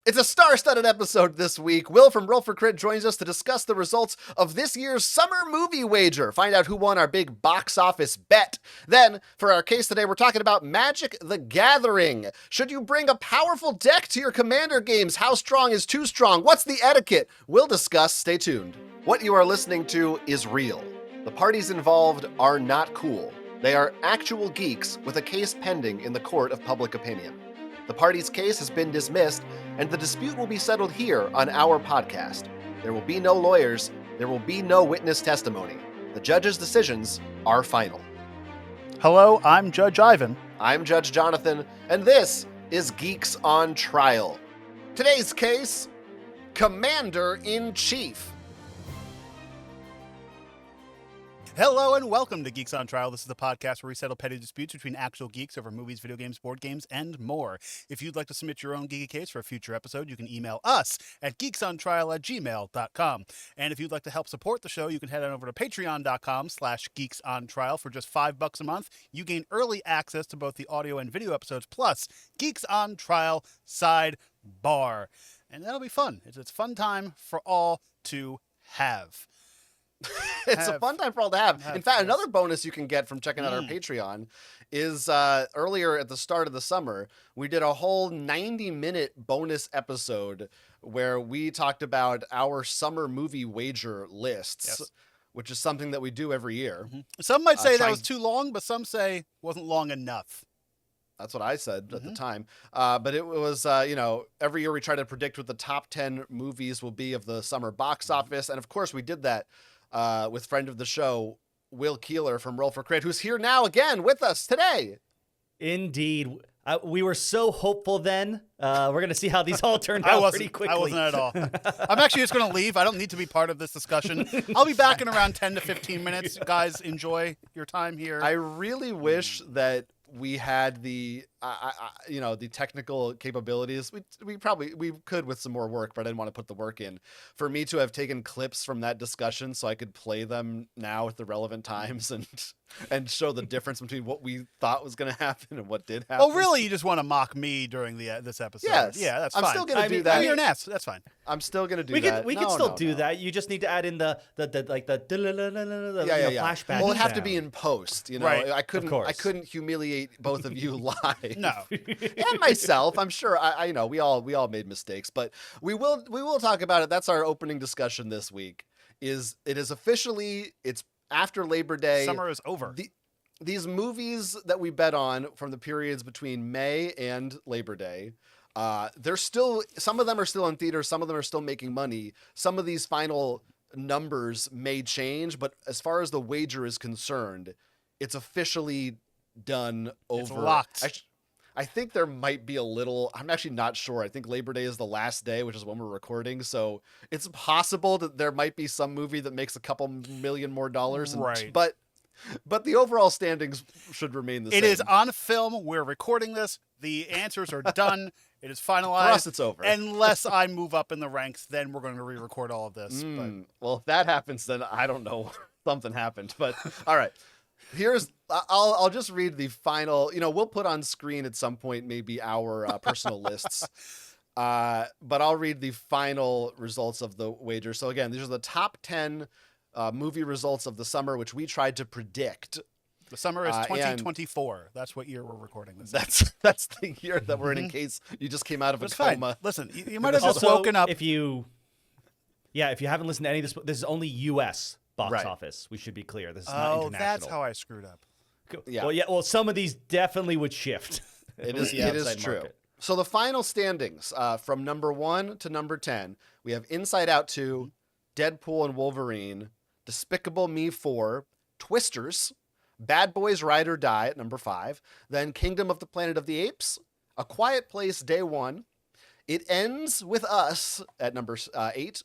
It's a star-studded episode this week. Will from Roll for Crit joins us to discuss the results of this year's summer movie wager. Find out who won our big box office bet. Then, for our case today, we're talking about Magic the Gathering. Should you bring a powerful deck to your Commander games? How strong is too strong? What's the etiquette? We'll discuss. Stay tuned. What you are listening to is real. The parties involved are not cool. They are actual geeks with a case pending in the court of public opinion. The party's case has been dismissed, and the dispute will be settled here on our podcast. There will be no lawyers. There will be no witness testimony. The judge's decisions are final. Hello, I'm Judge Ivan. I'm Judge Jonathan, and this is Geeks on Trial. Today's case, Commander-in-Chief. Hello and welcome to Geeks on Trial. This is the podcast where we settle petty disputes between actual geeks over movies, video games, board games, and more. If you'd like to submit your own geeky case for a future episode, you can email us at geeksontrial@gmail.com. And if you'd like to help support the show, you can head on over to patreon.com/geeksontrial. For just $5 a month, you gain early access to both the audio and video episodes, plus Geeks on Trial Sidebar. And that'll be fun. It's a fun time for all to have. It's a fun time for all to have. In fact, another bonus you can get from checking out our Patreon is earlier at the start of the summer, we did a whole 90-minute bonus episode where we talked about our summer movie wager lists, which is something that we do every year. Some might say that was too long, but some say it wasn't long enough. That's what I said at the time. But it was, every year we try to predict what the top 10 movies will be of the summer box office. And of course, we did that with friend of the show, Will Keeler from Roll for Crit, who's here now again with us today. Indeed. We were so hopeful then. We're going to see how these all turned out pretty quickly. I wasn't at all. I'm actually just going to leave. I don't need to be part of this discussion. I'll be back in around 10 to 15 minutes. Guys, enjoy your time here. I really wish that we had the technical capabilities. We could with some more work, but I didn't want to put the work in for me to have taken clips from that discussion so I could play them now at the relevant times and show the difference between what we thought was going to happen and what did happen. Well, really, you just want to mock me during this episode. Yes. Yeah, that's I'm fine. still going to do that. You're an ass. That's fine. I'm still going to do that. We can still do that. You just need to add in the flashback. Well, it'd have to be in post. Right. I couldn't humiliate both of you live. No. And myself, I'm sure. I know we all made mistakes, but we will talk about it. That's our opening discussion this week. It's after Labor Day. Summer is over. These movies that we bet on from the periods between May and Labor Day, some of them are still in theaters, some of them are still making money. Some of these final numbers may change, but as far as the wager is concerned, it's officially done over. It's locked. I think there might be a little, I'm actually not sure. I think Labor Day is the last day, which is when we're recording. So it's possible that there might be some movie that makes a couple million more dollars. Right. But the overall standings should remain the same. It is on film. We're recording this. The answers are done. It is finalized. For us, it's over. Unless I move up in the ranks, then we're going to re-record all of this. Well, if that happens, then I don't know. Something happened. But all right. I'll just read the final, we'll put on screen at some point, maybe our personal lists. But I'll read the final results of the wager. So again, these are the top 10 movie results of the summer, which we tried to predict. The summer is 2024. That's what year we're recording this. That's the year that we're in case you just came out of a coma. Listen, you might have just woken up. If you haven't listened to any of this is only U.S. box office. We should be clear. This is not international. Oh, that's how I screwed up. Yeah. Well, some of these definitely would shift. It is true. Market. So the final standings from number 1 to number 10, we have Inside Out 2, Deadpool and Wolverine, Despicable Me 4, Twisters, Bad Boys Ride or Die at number 5, then Kingdom of the Planet of the Apes, A Quiet Place Day 1, It Ends With Us at number 8,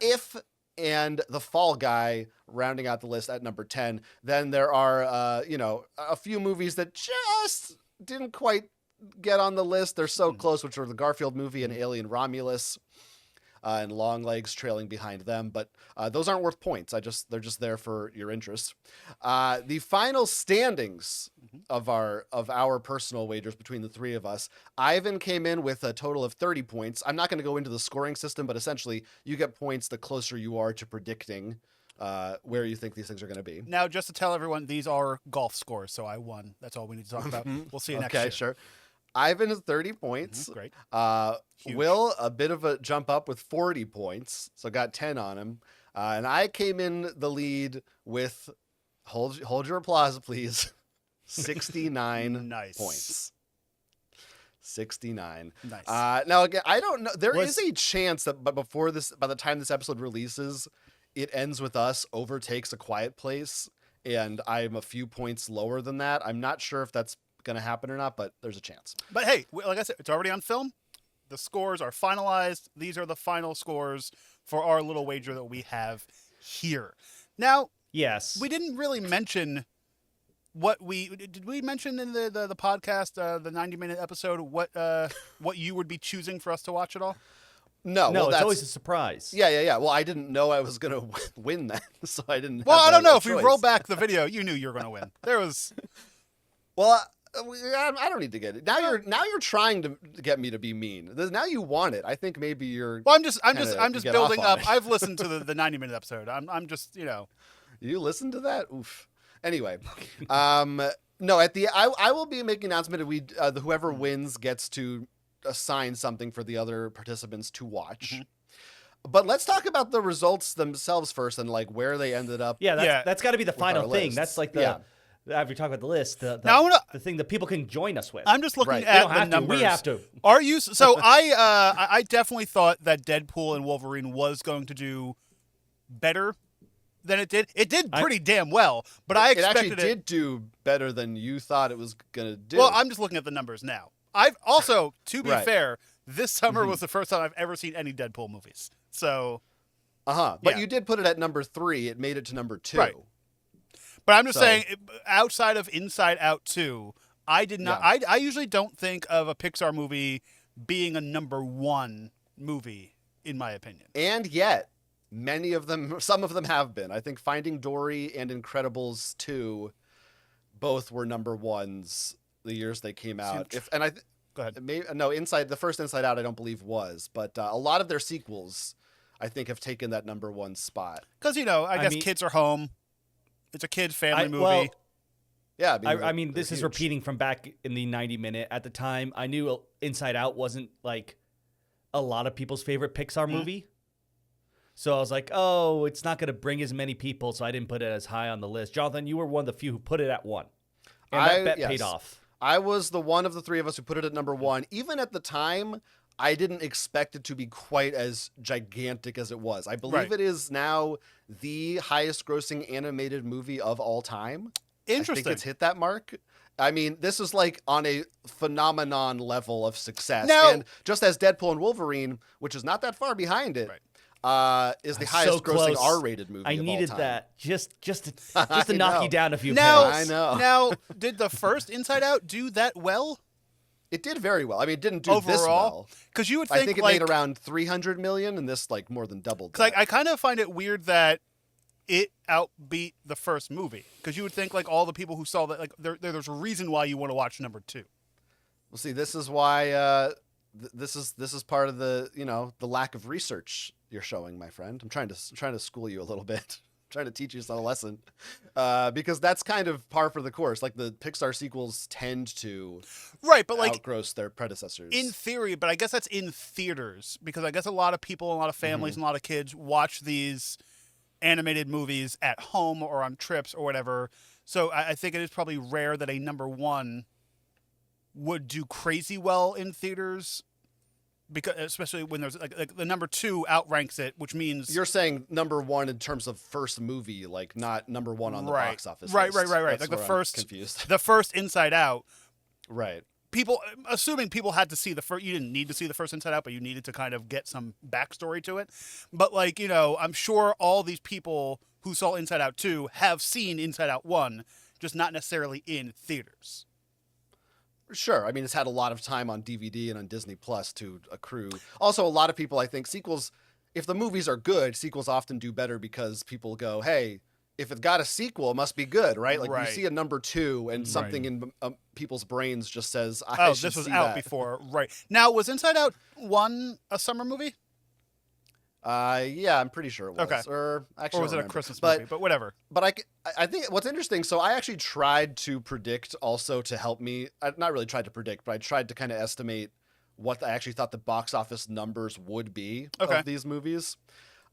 If and The Fall Guy rounding out the list at number 10. Then there are, a few movies that just didn't quite get on the list. They're so close, which are the Garfield movie and Alien Romulus. and Longlegs trailing behind them. But those aren't worth points. They're just there for your interest. The final standings of our personal wagers between the three of us, Ivan came in with a total of 30 points. I'm not going to go into the scoring system, but essentially you get points the closer you are to predicting where you think these things are going to be. Now, just to tell everyone, these are golf scores, so I won. That's all we need to talk about. We'll see you next year. Okay, sure. Ivan is 30 points. Great. Will, a bit of a jump up with 40 points, so got 10 on him. And I came in the lead with, hold your applause, please, 69 Nice. points. 69. Nice. Now, again, I don't know. There is a chance that by the time this episode releases, it ends with us overtakes A Quiet Place, and I'm a few points lower than that. I'm not sure if that's going to happen or not, but there's a chance. But hey, like I said, it's already on film. The scores are finalized. These are the final scores for our little wager that we have here. Now, Yes. we didn't really mention did we mention in the podcast, the 90-minute episode, what you would be choosing for us to watch at all? No, No, well, it's that's always a surprise. Yeah. Well, I didn't know I was going to win that, so I didn't. Well, have I don't know. a If you choice. roll back the video, you knew you were going to win. There was. Well, I don't need to get it. Now you're trying to get me to be mean. Now you want it. I think maybe you're. Well, I'm just get building off on up. it. I've listened to the 90-minute episode. I'm just, You listened to that? Oof. Anyway, no. At the I will be making an announcement. Whoever wins gets to assign something for the other participants to watch. Mm-hmm. But let's talk about the results themselves first and like where they ended up. Yeah, that's got to be the final our thing. lists. That's like the after we talk about the list, the thing that people can join us with. I'm just looking Right. They at don't the have to. numbers. We have to. Are you? So I definitely thought that Deadpool and Wolverine was going to do better than it did. It did pretty damn well, but I expected It actually did do better than you thought it was gonna do. Well, I'm just looking at the numbers now. I've also, to be Right. fair, this summer was the first time I've ever seen any Deadpool movies. So, But yeah. you did put it at number 3. It made it to number 2. Right. But I'm just So- saying, outside of Inside Out 2, I did not. Yeah. I usually don't think of a Pixar movie being a number 1 movie, in my opinion. And yet, some of them have been. I think Finding Dory and Incredibles 2 both were number 1s the years they came out. Go ahead. The first Inside Out I don't believe was, but a lot of their sequels I think have taken that number 1 spot. Because, I guess kids are home. It's a kid family movie. Well, Yeah, I mean, this they're is huge. repeating from back in the 90-minute. At the time, I knew Inside Out wasn't like a lot of people's favorite Pixar movie. So I was like, oh, it's not going to bring as many people, so I didn't put it as high on the list. Jonathan, you were one of the few who put it at 1. And that bet paid off. I was the one of the three of us who put it at number 1. Even at the time, I didn't expect it to be quite as gigantic as it was. I believe it is now the highest grossing animated movie of all time. Interesting. I think it's hit that mark. I mean, this is like on a phenomenon level of success. Now- And just as Deadpool and Wolverine, which is not that far behind it, is the So highest grossing close. R-rated movie I of all needed time. that just to I knock know. you down a few Now, pegs. I know. Now, did the first Inside Out do that well It did very well. I mean, it didn't do this overall? well. Because you would think, I think it like, made around 300 million, and this like more than doubled. Because that. I kind of find it weird that it outbeat the first movie. Because you would think like all the people who saw that, like there's a reason why you want to watch number 2. Well, see, this is why this is part of the the lack of research you're showing, my friend. I'm trying to school you a little bit. Trying to teach you some lesson, because that's kind of par for the course. Like the Pixar sequels tend to Right, but like outgross their predecessors. in theory, but I guess that's in theaters because I guess a lot of people, a lot of families, and a lot of kids watch these animated movies at home or on trips or whatever. So I think it is probably rare that a number 1 would do crazy well in theaters, because especially when there's like the number 2 outranks it, which means You're saying number 1 in terms of first movie, like not number 1 on the Right. box office. Right. list. Like That's the where I'm first, confused. the first Inside Out. Right. People, assuming people had to see the first, you didn't need to see the first Inside Out, but you needed to kind of get some backstory to it. But like, I'm sure all these people who saw Inside Out 2 have seen Inside Out 1, just not necessarily in theaters. Sure. I mean, it's had a lot of time on DVD and on Disney Plus to accrue. Also, a lot of people, I think, sequels if the movies are good, sequels often do better because people go, hey, if it got a sequel, it must be good, right? Like you see a number 2 and something in people's brains just says, I should this was see out that. before. Right. Now, was Inside Out 1 a summer movie? Yeah, I'm pretty sure it was. Okay. Or actually, Or was I it don't a Christmas remember. movie? But whatever. But I think what's interesting, so I actually tried to predict also to help me. I not really tried to predict, but I tried to kind of estimate what I actually thought the box office numbers would be of these movies.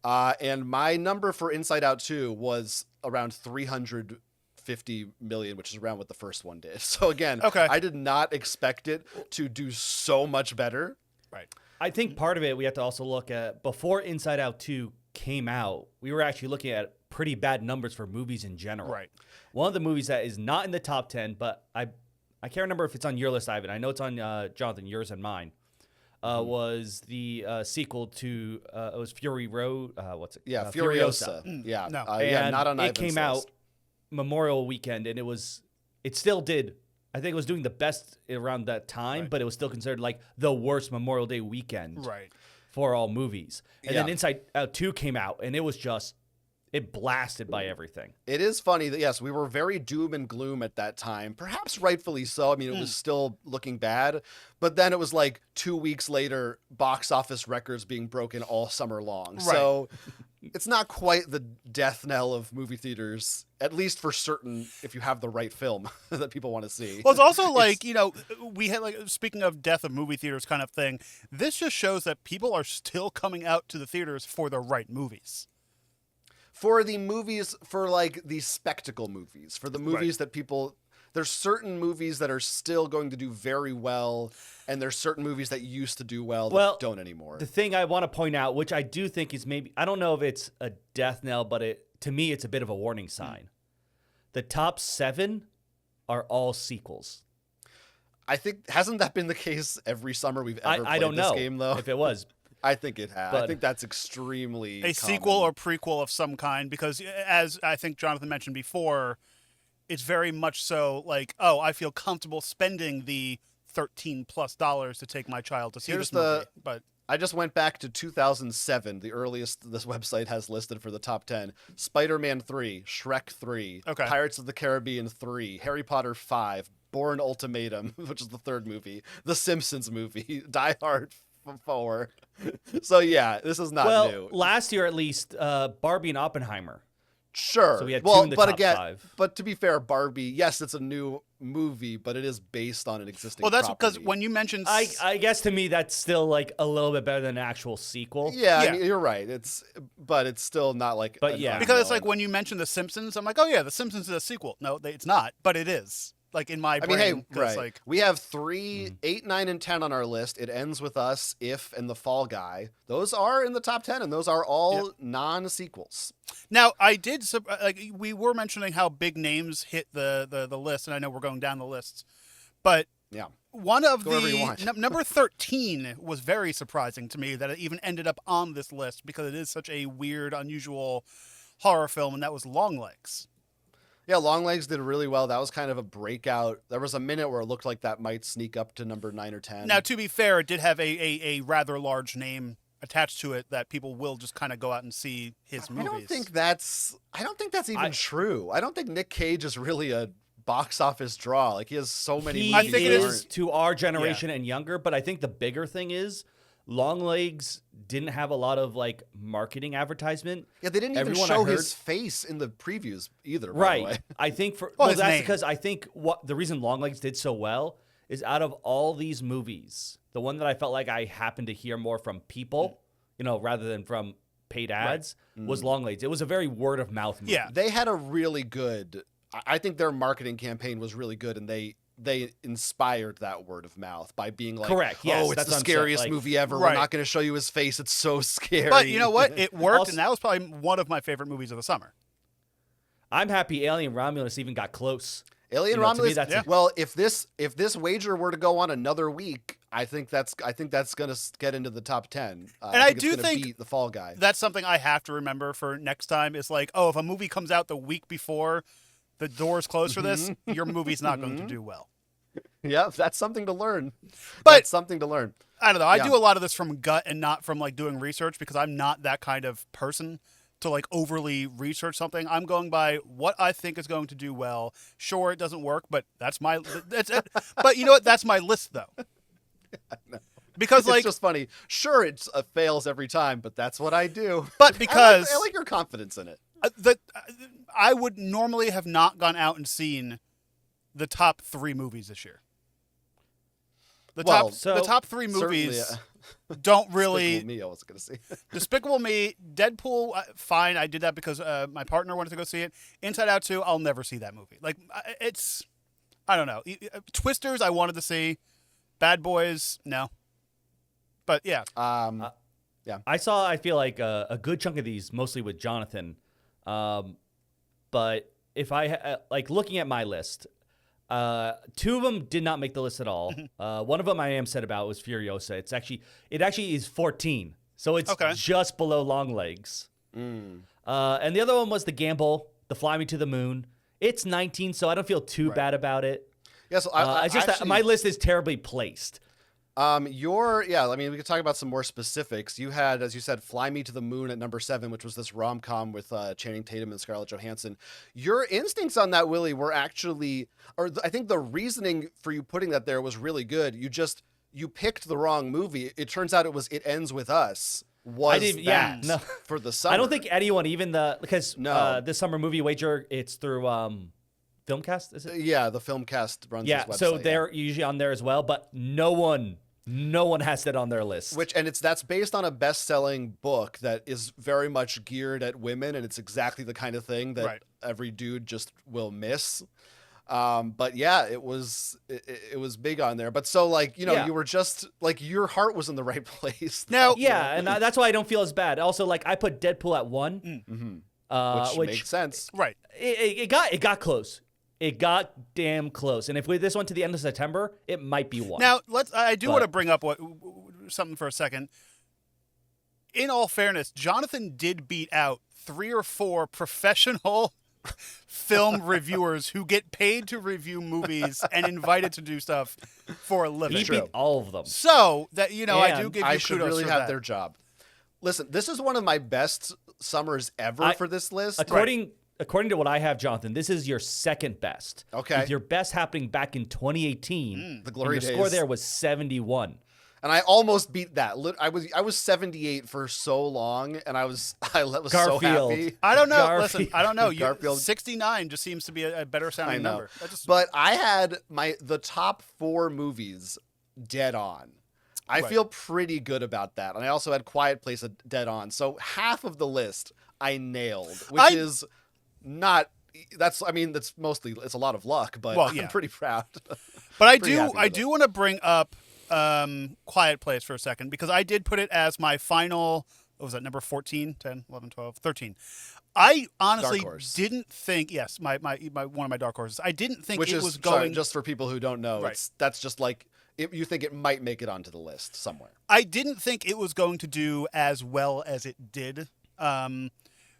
And my number for Inside Out 2 was around 350 million, which is around what the first one did. So again, I did not expect it to do so much better. Right. I think part of it we have to also look at before Inside Out 2 came out, we were actually looking at pretty bad numbers for movies in general. Right. One of the movies that is not in the top 10, but I can't remember if it's on your list, Ivan. I know it's on Jonathan, yours and mine. Was the sequel to it was Fury Road? What's it? Yeah, Furiosa. Yeah, No. Yeah, not on it Ivan's came list. out Memorial Weekend, and it still did. I think it was doing the best around that time, but it was still considered like the worst Memorial Day weekend for all movies. And then Inside Out 2 came out, and it was just it blasted by everything. It is funny that, yes, we were very doom and gloom at that time, perhaps rightfully so. I mean, it was still looking bad, but then it was like 2 weeks later, box office records being broken all summer long. Right. So it's not quite the death knell of movie theaters, at least for certain, if you have the right film that people want to see. Well, it's also like, we had like, speaking of death of movie theaters kind of thing, this just shows that people are still coming out to the theaters for the right movies. For the movies, for like the spectacle movies, for the movies that people, there's certain movies that are still going to do very well, and there's certain movies that used to do well that don't anymore. The thing I want to point out, which I do think is maybe, I don't know if it's a death knell, but to me, it's a bit of a warning sign. The top 7 are all sequels. I think, hasn't that been the case every summer we've ever I played don't this know game, though? if it was. I think it has. But I think that's extremely a sequel or prequel of some kind, because as I think Jonathan mentioned before, it's very much so like, oh, I feel comfortable spending the $13+ to take my child to see this movie. But I just went back to 2007, the earliest this website has listed for the top 10. Spider-Man 3, Shrek 3, Pirates of the Caribbean 3, Harry Potter 5, Bourne Ultimatum, which is the 3rd movie, The Simpsons movie, Die Hard 4. So yeah, this is not new. Last year at least, Barbie and Oppenheimer. Sure. So we had 2 in the top 5. But to be fair, Barbie, yes, it's a new movie, but it is based on an existing that's property. because when you mentioned, I guess to me that's still like a little bit better than an actual sequel. Yeah, I mean, you're right. But it's still not like. But yeah, because it's like when you mentioned The Simpsons, I'm like, oh yeah, The Simpsons is a sequel. No, it's not, but it is. Like in my brain, I mean, hey, right. Like, we have 3, 8, 9, and 10 on our list. It ends with Us, If, and The Fall Guy. Those are in the top 10, and those are all non-sequels. Now, I did we were mentioning how big names hit the list, and I know we're going down the lists, but one of number 13 was very surprising to me that it even ended up on this list because it is such a weird, unusual horror film, and that was Longlegs. Yeah, Longlegs did really well. That was kind of a breakout. There was a minute where it looked like that might sneak up to number 9 or 10. Now, to be fair, it did have a rather large name attached to it that people will just kind of go out and see his movies. I don't think that's even true. I don't think Nick Cage is really a box office draw. Like, he has so many movies. I think it is to our generation and younger, but I think the bigger thing is Longlegs didn't have a lot of like marketing advertisement. Yeah, they didn't even show his face in the previews either. By the way. I think that's because I think what the reason Longlegs did so well is out of all these movies, the one that I felt like I happened to hear more from people, rather than from paid ads, was Longlegs. It was a very word of mouth movie. Yeah, they had a really good. I think their marketing campaign was really good, and they inspired that word of mouth by being like, correct. Yes, it's the scariest movie ever. Right. We're not going to show you his face. It's so scary. But you know what? It worked, and that was probably one of my favorite movies of the summer. I'm happy Alien Romulus even got close. Alien Romulus. Well, if this wager were to go on another week, I think that's going to get into the top 10. And I do think beat The Fall Guy. That's something I have to remember for next time. Is like, if a movie comes out the week before the doors close for this, your movie's not going to do well. Yeah, that's something to learn. But That's something to learn. I don't know. I Yeah. do a lot of this from gut and not from like doing research because I'm not that kind of person to like overly research something. I'm going by what I think is going to do well. Sure, it doesn't work, but that's my that's it. But you know what? That's my list though. Because like It's just funny. Sure, it fails every time, but that's what I do. but because I like your confidence in it. that I would normally have not gone out and seen the top 3 movies this year. The Well, top 3 Certainly, movies don't really. Despicable Me, I was going to say. Despicable Me, Deadpool, fine. I did that because my partner wanted to go see it. Inside Out 2, I'll never see that movie. Like it's, I don't know. Twisters, I wanted to see. Bad Boys, no. But yeah, I feel like a good chunk of these, mostly with Jonathan. But if I like looking at my list, 2 of them did not make the list at all. One of them I am sad about was Furiosa. It actually is 14, so it's Okay. just below Longlegs. And the other one was The Gamble, The Fly Me to the Moon. It's 19, so I don't feel too bad about it. Yeah, so It's just that my list is terribly placed. I mean, we could talk about some more specifics. You had, as you said, Fly Me to the Moon at number 7, which was this rom-com with Channing Tatum and Scarlett Johansson. Your instincts on that, Willie, were actually, I think the reasoning for you putting that there was really good. You picked the wrong movie. It turns out It Ends With Us for the summer. I don't think anyone, because No. this summer movie wager, it's through Filmcast, is it? Yeah, the Filmcast runs Yeah, this website. so they're usually on there as well, but no one has that on their list. That's based on a best-selling book that is very much geared at women, and it's exactly the kind of thing that every dude just will miss. But yeah, it was big on there. But so you were just like your heart was in the right place. Now, and that's why I don't feel as bad. Also, like I put Deadpool at 1, which makes sense. right. It got close. It got damn close. And if this went to the end of September, it might be 1. Now, I do want to bring up something for a second. In all fairness, Jonathan did beat out 3 or 4 professional film reviewers who get paid to review movies and invited to do stuff for a living. He beat all of them. So that I do give you I kudos should really for have that. their job. Listen, this is one of my best summers ever for this list. According to what I have, Jonathan, this is your second best. Okay. With your best happening back in 2018. The glory and your score days. there was 71. And I almost beat that. I was 78 for so long, and I was so Garfield. happy. I don't know. Garfield. Listen, I don't know. Garfield. 69 just seems to be a better I sounding know. number. But I had the top 4 movies dead on. I feel pretty good about that. And I also had Quiet Place dead on. So half of the list I nailed, which is not that's mostly it's a lot of luck, but I'm pretty proud. But I Pretty do want to bring up Quiet Place for a second because I did put it as my final, what was that, number 14, 10, 11, 12, 13. I honestly Dark horse. didn't think, yes, my one of my dark horses. I didn't think Which it is was going. just for people who don't know, Right. that's just like you think it might make it onto the list somewhere. I didn't think it was going to do as well as it did.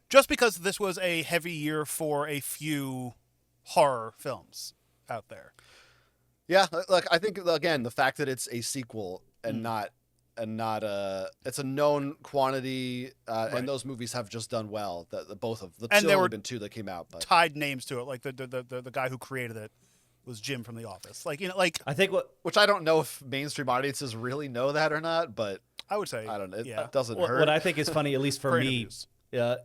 Just because this was a heavy year for a few horror films out there. Yeah, look, I think again the fact that it's a sequel and not it's a known quantity, and those movies have just done well. Both of the And two there only were been 2 that came out, but Tied names to it, like the guy who created it was Jim from The Office. Like I think which I don't know if mainstream audiences really know that or not, but I would say I don't know. Yeah. It doesn't hurt. what I think is funny, at least for me, interviews.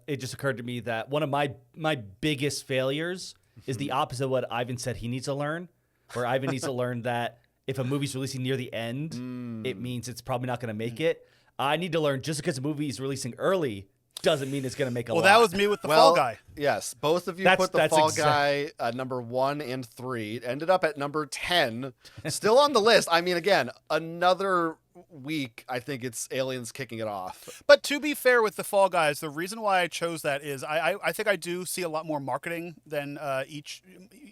it just occurred to me that one of my biggest failures is the opposite of what Ivan said he needs to learn, where Ivan needs to learn that if a movie's releasing near the end, it means it's probably not going to make it. I need to learn just because a movie is releasing early doesn't mean it's going to make a lot. Well, that was me with the Fall Guy. Yes, both of you That's- put the that's Fall exact- Guy number 1 and 3. It ended up at number 10, still on the list. I mean, again, another week. I think it's Aliens kicking it off. But to be fair with the Fall Guys, the reason why I chose that is I think I do see a lot more marketing than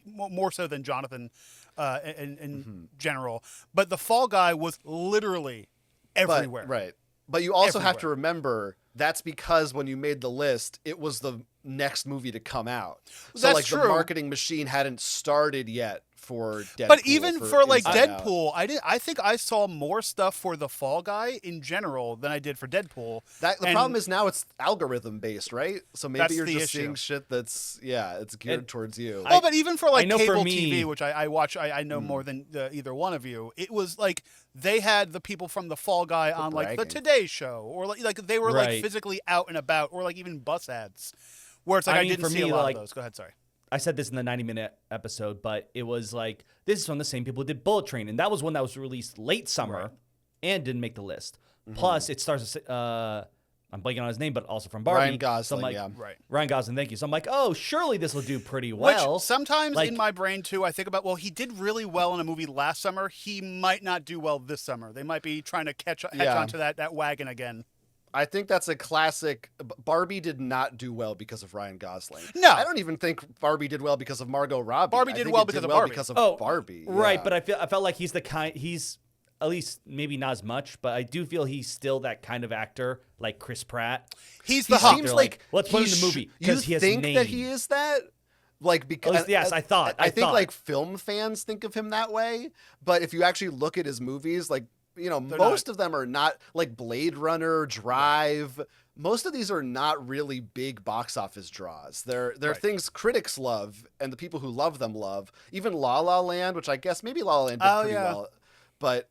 more so than Jonathan in general. But the Fall Guy was literally everywhere. Right. But you also have to Everywhere. remember that's because when you made the list, it was the next movie to come out. So That's like true. the marketing machine hadn't started yet for Deadpool. But even for like Inside Out. Deadpool, I think I saw more stuff for the Fall Guy in general than I did for Deadpool. The problem is now it's algorithm based, right? So maybe That's you're the just issue. seeing shit that's it's geared towards you. Oh, but even for like I know for cable me- TV, which I watch, I know more than either one of you. It was like they had the people from the Fall Guy on like the bragging. Today Show, or like they were like Right. physically out and about, or like even bus ads, where it's like I I, mean, didn't for see me, a lot like- of those. Go ahead, sorry. I said this in the 90-minute episode, but it was like, this is from the same people who did Bullet Train, and that was one that was released late summer and didn't make the list. Plus, it stars, I'm blanking on his name, but also from Barbie. Ryan So I'm Gosling, like, yeah. Right. Ryan Gosling, thank you. So I'm like, oh, surely this will do pretty well. Which sometimes like- in my brain too, I think about, well, he did really well in a movie last summer. He might not do well this summer. They might be trying to catch onto that wagon again. I think that's a classic. Barbie did not do well because of Ryan Gosling. No. I don't even think Barbie did well because of Margot Robbie. Barbie I did think well it because did of well Barbie. because of Oh, Barbie. Right, yeah. but I felt like he's the kind, he's at least maybe not as much, but I do feel he's still that kind of actor, like Chris Pratt. He's he the hawk. seems They're like like, let's put him he in the movie, you 'cause he has think name. that he is that? Like because At least- yes, I thought. I think thought. like film fans think of him that way, but if you actually look at his movies, like most of them are not like Blade Runner, Drive. Most of these are not really big box office draws. They're Right. things critics love and the people who love them love. Even La La Land, which I guess maybe La La Land did pretty well, but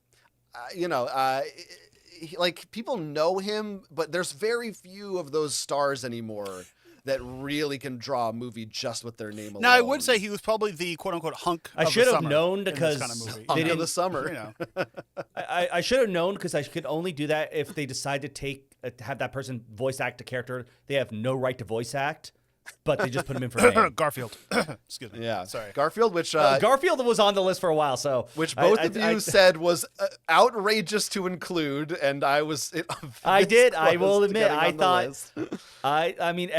like people know him, but there's very few of those stars anymore that really can draw a movie just with their name alone. Now, I would say he was probably the quote-unquote hunk I of should the have summer known in this because kind of movie. they Hunk of didn't- the summer. You know. I should have known because I could only do that if they decide to have that person voice act a character they have no right to voice act, but they just put him in for name. Garfield. Excuse me. Yeah, Sorry. Garfield, which Garfield was on the list for a while, so which both of you said was outrageous to include, and I was. I did. I will close to admit, getting I on the thought. list. I mean,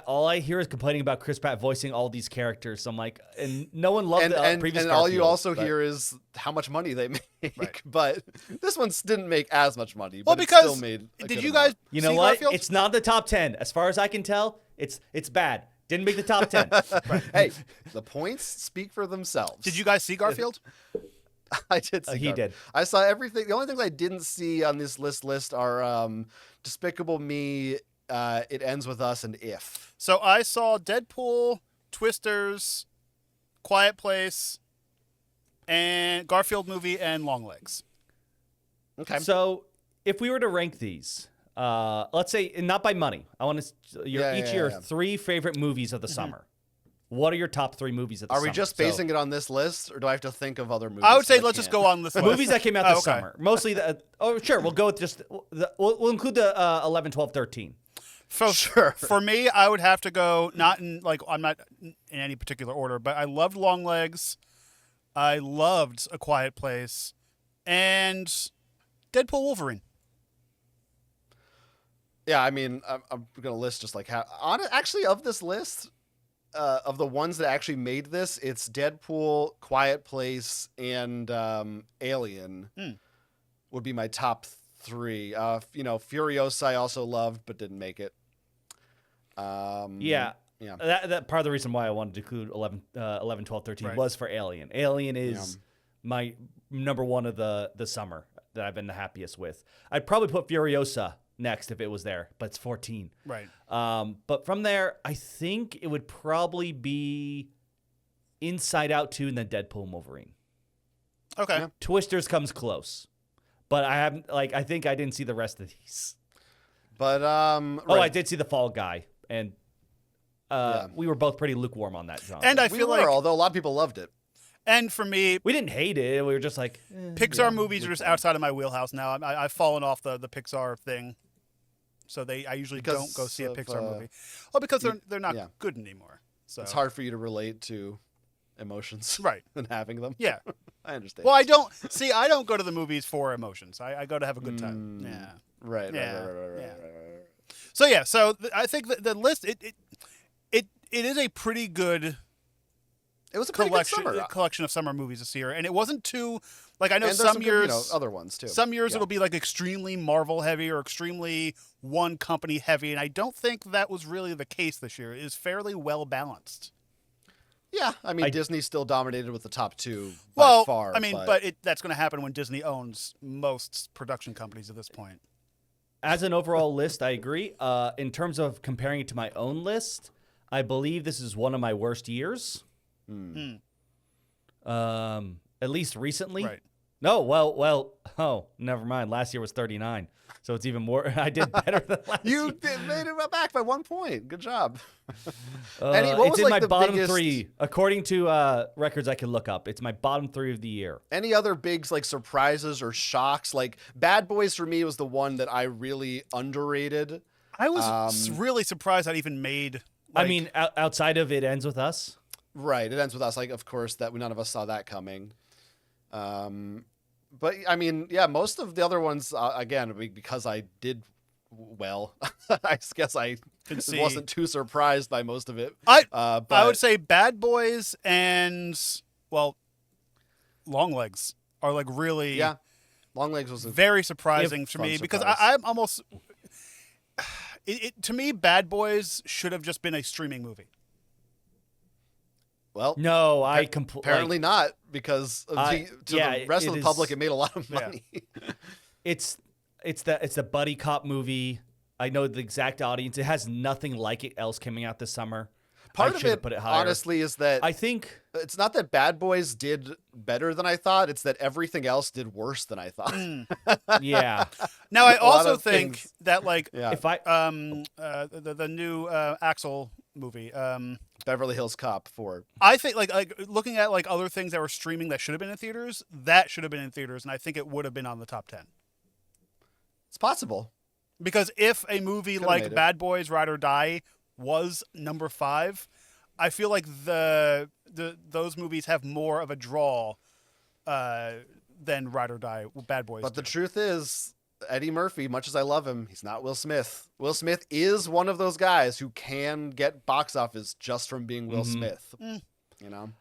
all I hear is complaining about Chris Pratt voicing all these characters. So I'm like, and no one loved the previous. And all you Garfield, also but- hear is how much money they make. Right. But this one didn't make as much money. Well, But it because still made a did good you amount. guys You know see what? Garfield? It's not the top 10, as far as I can tell. It's bad. Didn't make the top 10. Hey, the points speak for themselves. Did you guys see Garfield? I did see He Garfield. did. I saw everything. The only things I didn't see on this list are Despicable Me, It Ends With Us, and If. So I saw Deadpool, Twisters, Quiet Place, and Garfield movie, and Longlegs. Okay. So if we were to rank these, let's say not by money. I want to each of your 3 favorite movies of the summer. What are your top 3 movies of the Are summer? we just So, basing it on this list, or do I have to think of other movies? I would say 'Cause let's just can't? go on this list. movies that came out this Okay. summer? Mostly sure, we'll go with just we'll include the 11, 12, 13. So Sure. For me, I would have to go not in like I'm not in any particular order, but I loved Longlegs, I loved A Quiet Place, and Deadpool Wolverine. Yeah, I mean, I'm gonna list just like how actually of this list, of the ones that actually made this, it's Deadpool, Quiet Place, and Alien would be my top 3. Furiosa I also loved but didn't make it. Yeah. Yeah. That part of the reason why I wanted to include 11, 12, 13 Right. was for Alien. Alien is my number 1 of the summer that I've been the happiest with. I'd probably put Furiosa next if it was there, but it's 14. Right. But from there, I think it would probably be Inside Out 2 and then Deadpool and Wolverine. Okay. Yeah. Twisters comes close, but I think I didn't see the rest of these. But Oh, I did see The Fall Guy, and Yeah. we were both pretty lukewarm on that genre. And I we feel were, like, although a lot of people loved it. and for me, we didn't hate it. We were just like, Pixar movies are just outside of my wheelhouse now. I've fallen off the Pixar thing, so I usually Because don't go see a of, Pixar movie. Well, because they're not yeah. good anymore. So It's hard for you to relate to emotions, Right. and having them. Yeah. I understand. Well, I don't go to the movies for emotions. I go to have a good time. Yeah. Right. Yeah, Right. yeah. So yeah, I think the list it is a pretty good It was a pretty good summer. collection of summer movies this year, and it wasn't too like I know And there's some good, years other ones too. some years Yeah. it'll be like extremely Marvel heavy or extremely one company heavy, and I don't think that was really the case this year. It is fairly well balanced. Yeah, I mean, Disney still dominated with the top two Well, by far. I mean, but that's going to happen when Disney owns most production companies at this point. As an overall list, I agree. In terms of comparing it to my own list, I believe this is one of my worst years. At least recently. Right. No, well. Oh, never mind. Last year was 39, so it's even more. I did better than last year. You made it back by 1 point. Good job. It's in my bottom three, according to records I can look up. It's my bottom three of the year. Any other big like surprises or shocks? Like Bad Boys for me was the one that I really underrated. I was really surprised that even made. I mean, outside of It Ends With Us. Right. It ends with us. Like, of course, that none of us saw that coming. But I mean, yeah, most of the other ones, again, because I did well, I guess I wasn't too surprised by most of it. I would say Bad Boys and, well, Longlegs are like really. Yeah. Longlegs was very surprising for me because I'm almost. To me, Bad Boys should have just been a streaming movie. Well, no, apparently not, because to the rest of the public, it made a lot of money. Yeah. It's the buddy cop movie. I know the exact audience. It has nothing like it else coming out this summer. Part of it, honestly, is that I think it's not that Bad Boys did better than I thought. It's that everything else did worse than I thought. Yeah. Now I also think that if I the new Axel movie, Beverly Hills Cop 4. I think like looking at like other things that were streaming that should have been in theaters, that should have been in theaters, and I think it would have been on the top 10. It's possible. Because if a movie like Bad Boys Ride or Die was number 5, I feel like those movies have more of a draw than Ride or Die. Bad Boys. But the truth is, Eddie Murphy, much as I love him, he's not Will Smith. Will Smith is one of those guys who can get box office just from being Will Smith. You know,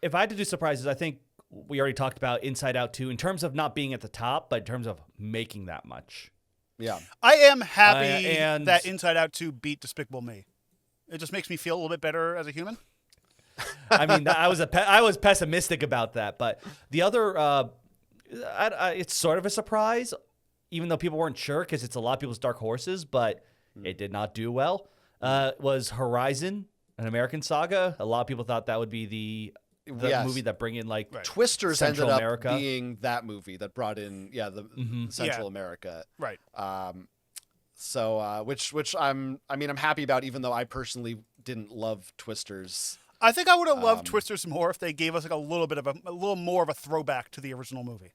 if I had to do surprises, I think we already talked about Inside Out 2 in terms of not being at the top, but in terms of making that much. Yeah, I am happy that Inside Out 2 beat Despicable Me. It just makes me feel a little bit better as a human. I mean, I was pessimistic about that, but the other, it's sort of a surprise, even though people weren't sure because it's a lot of people's dark horses, but it did not do well. Was Horizon, an American Saga? A lot of people thought that would be the movie that bring in Twisters Central ended America. up being that movie that brought in the Central America. Right. So which I'm happy about, even though I personally didn't love Twisters. I think I would have loved Twisters more if they gave us like a little more of a throwback to the original movie.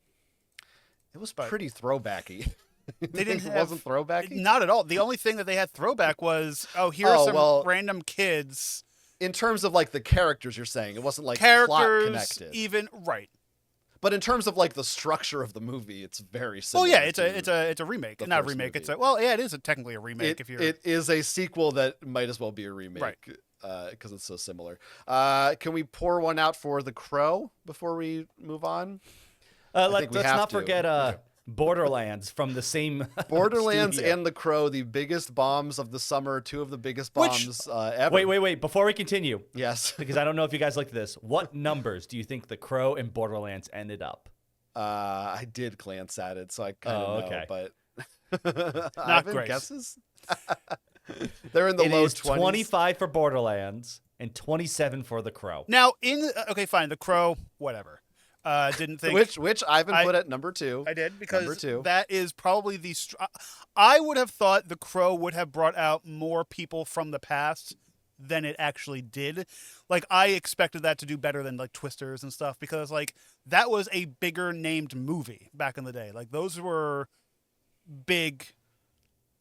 It was pretty throwbacky. They didn't. It wasn't throwbacky. Not at all. The only thing that they had throwback was here are some random kids. In terms of like the characters, you're saying it wasn't like characters plot connected. Even right. But in terms of like the structure of the movie, it's very similar. Oh yeah, it's a remake. Not a remake. Movie. It is technically a remake. It is a sequel that might as well be a remake, right? Because it's so similar. Can we pour one out for The Crow before we move on? Let's not forget Borderlands from the same Borderlands studio. and The Crow, the biggest bombs of the summer, 2 of the biggest bombs ever. Wait, before we continue. Yes. Because I don't know if you guys looked at this. What numbers do you think The Crow and Borderlands ended up? I did glance at it, so I kind of know, but not great. Guesses? They're in the low 20s. 25 for Borderlands and 27 for The Crow. Now, okay, fine, The Crow, whatever. Didn't think which Ivan put at number 2. I did because that is probably I would have thought The Crow would have brought out more people from the past than it actually did. Like I expected that to do better than like Twisters and stuff because like that was a bigger named movie back in the day. Like those were big.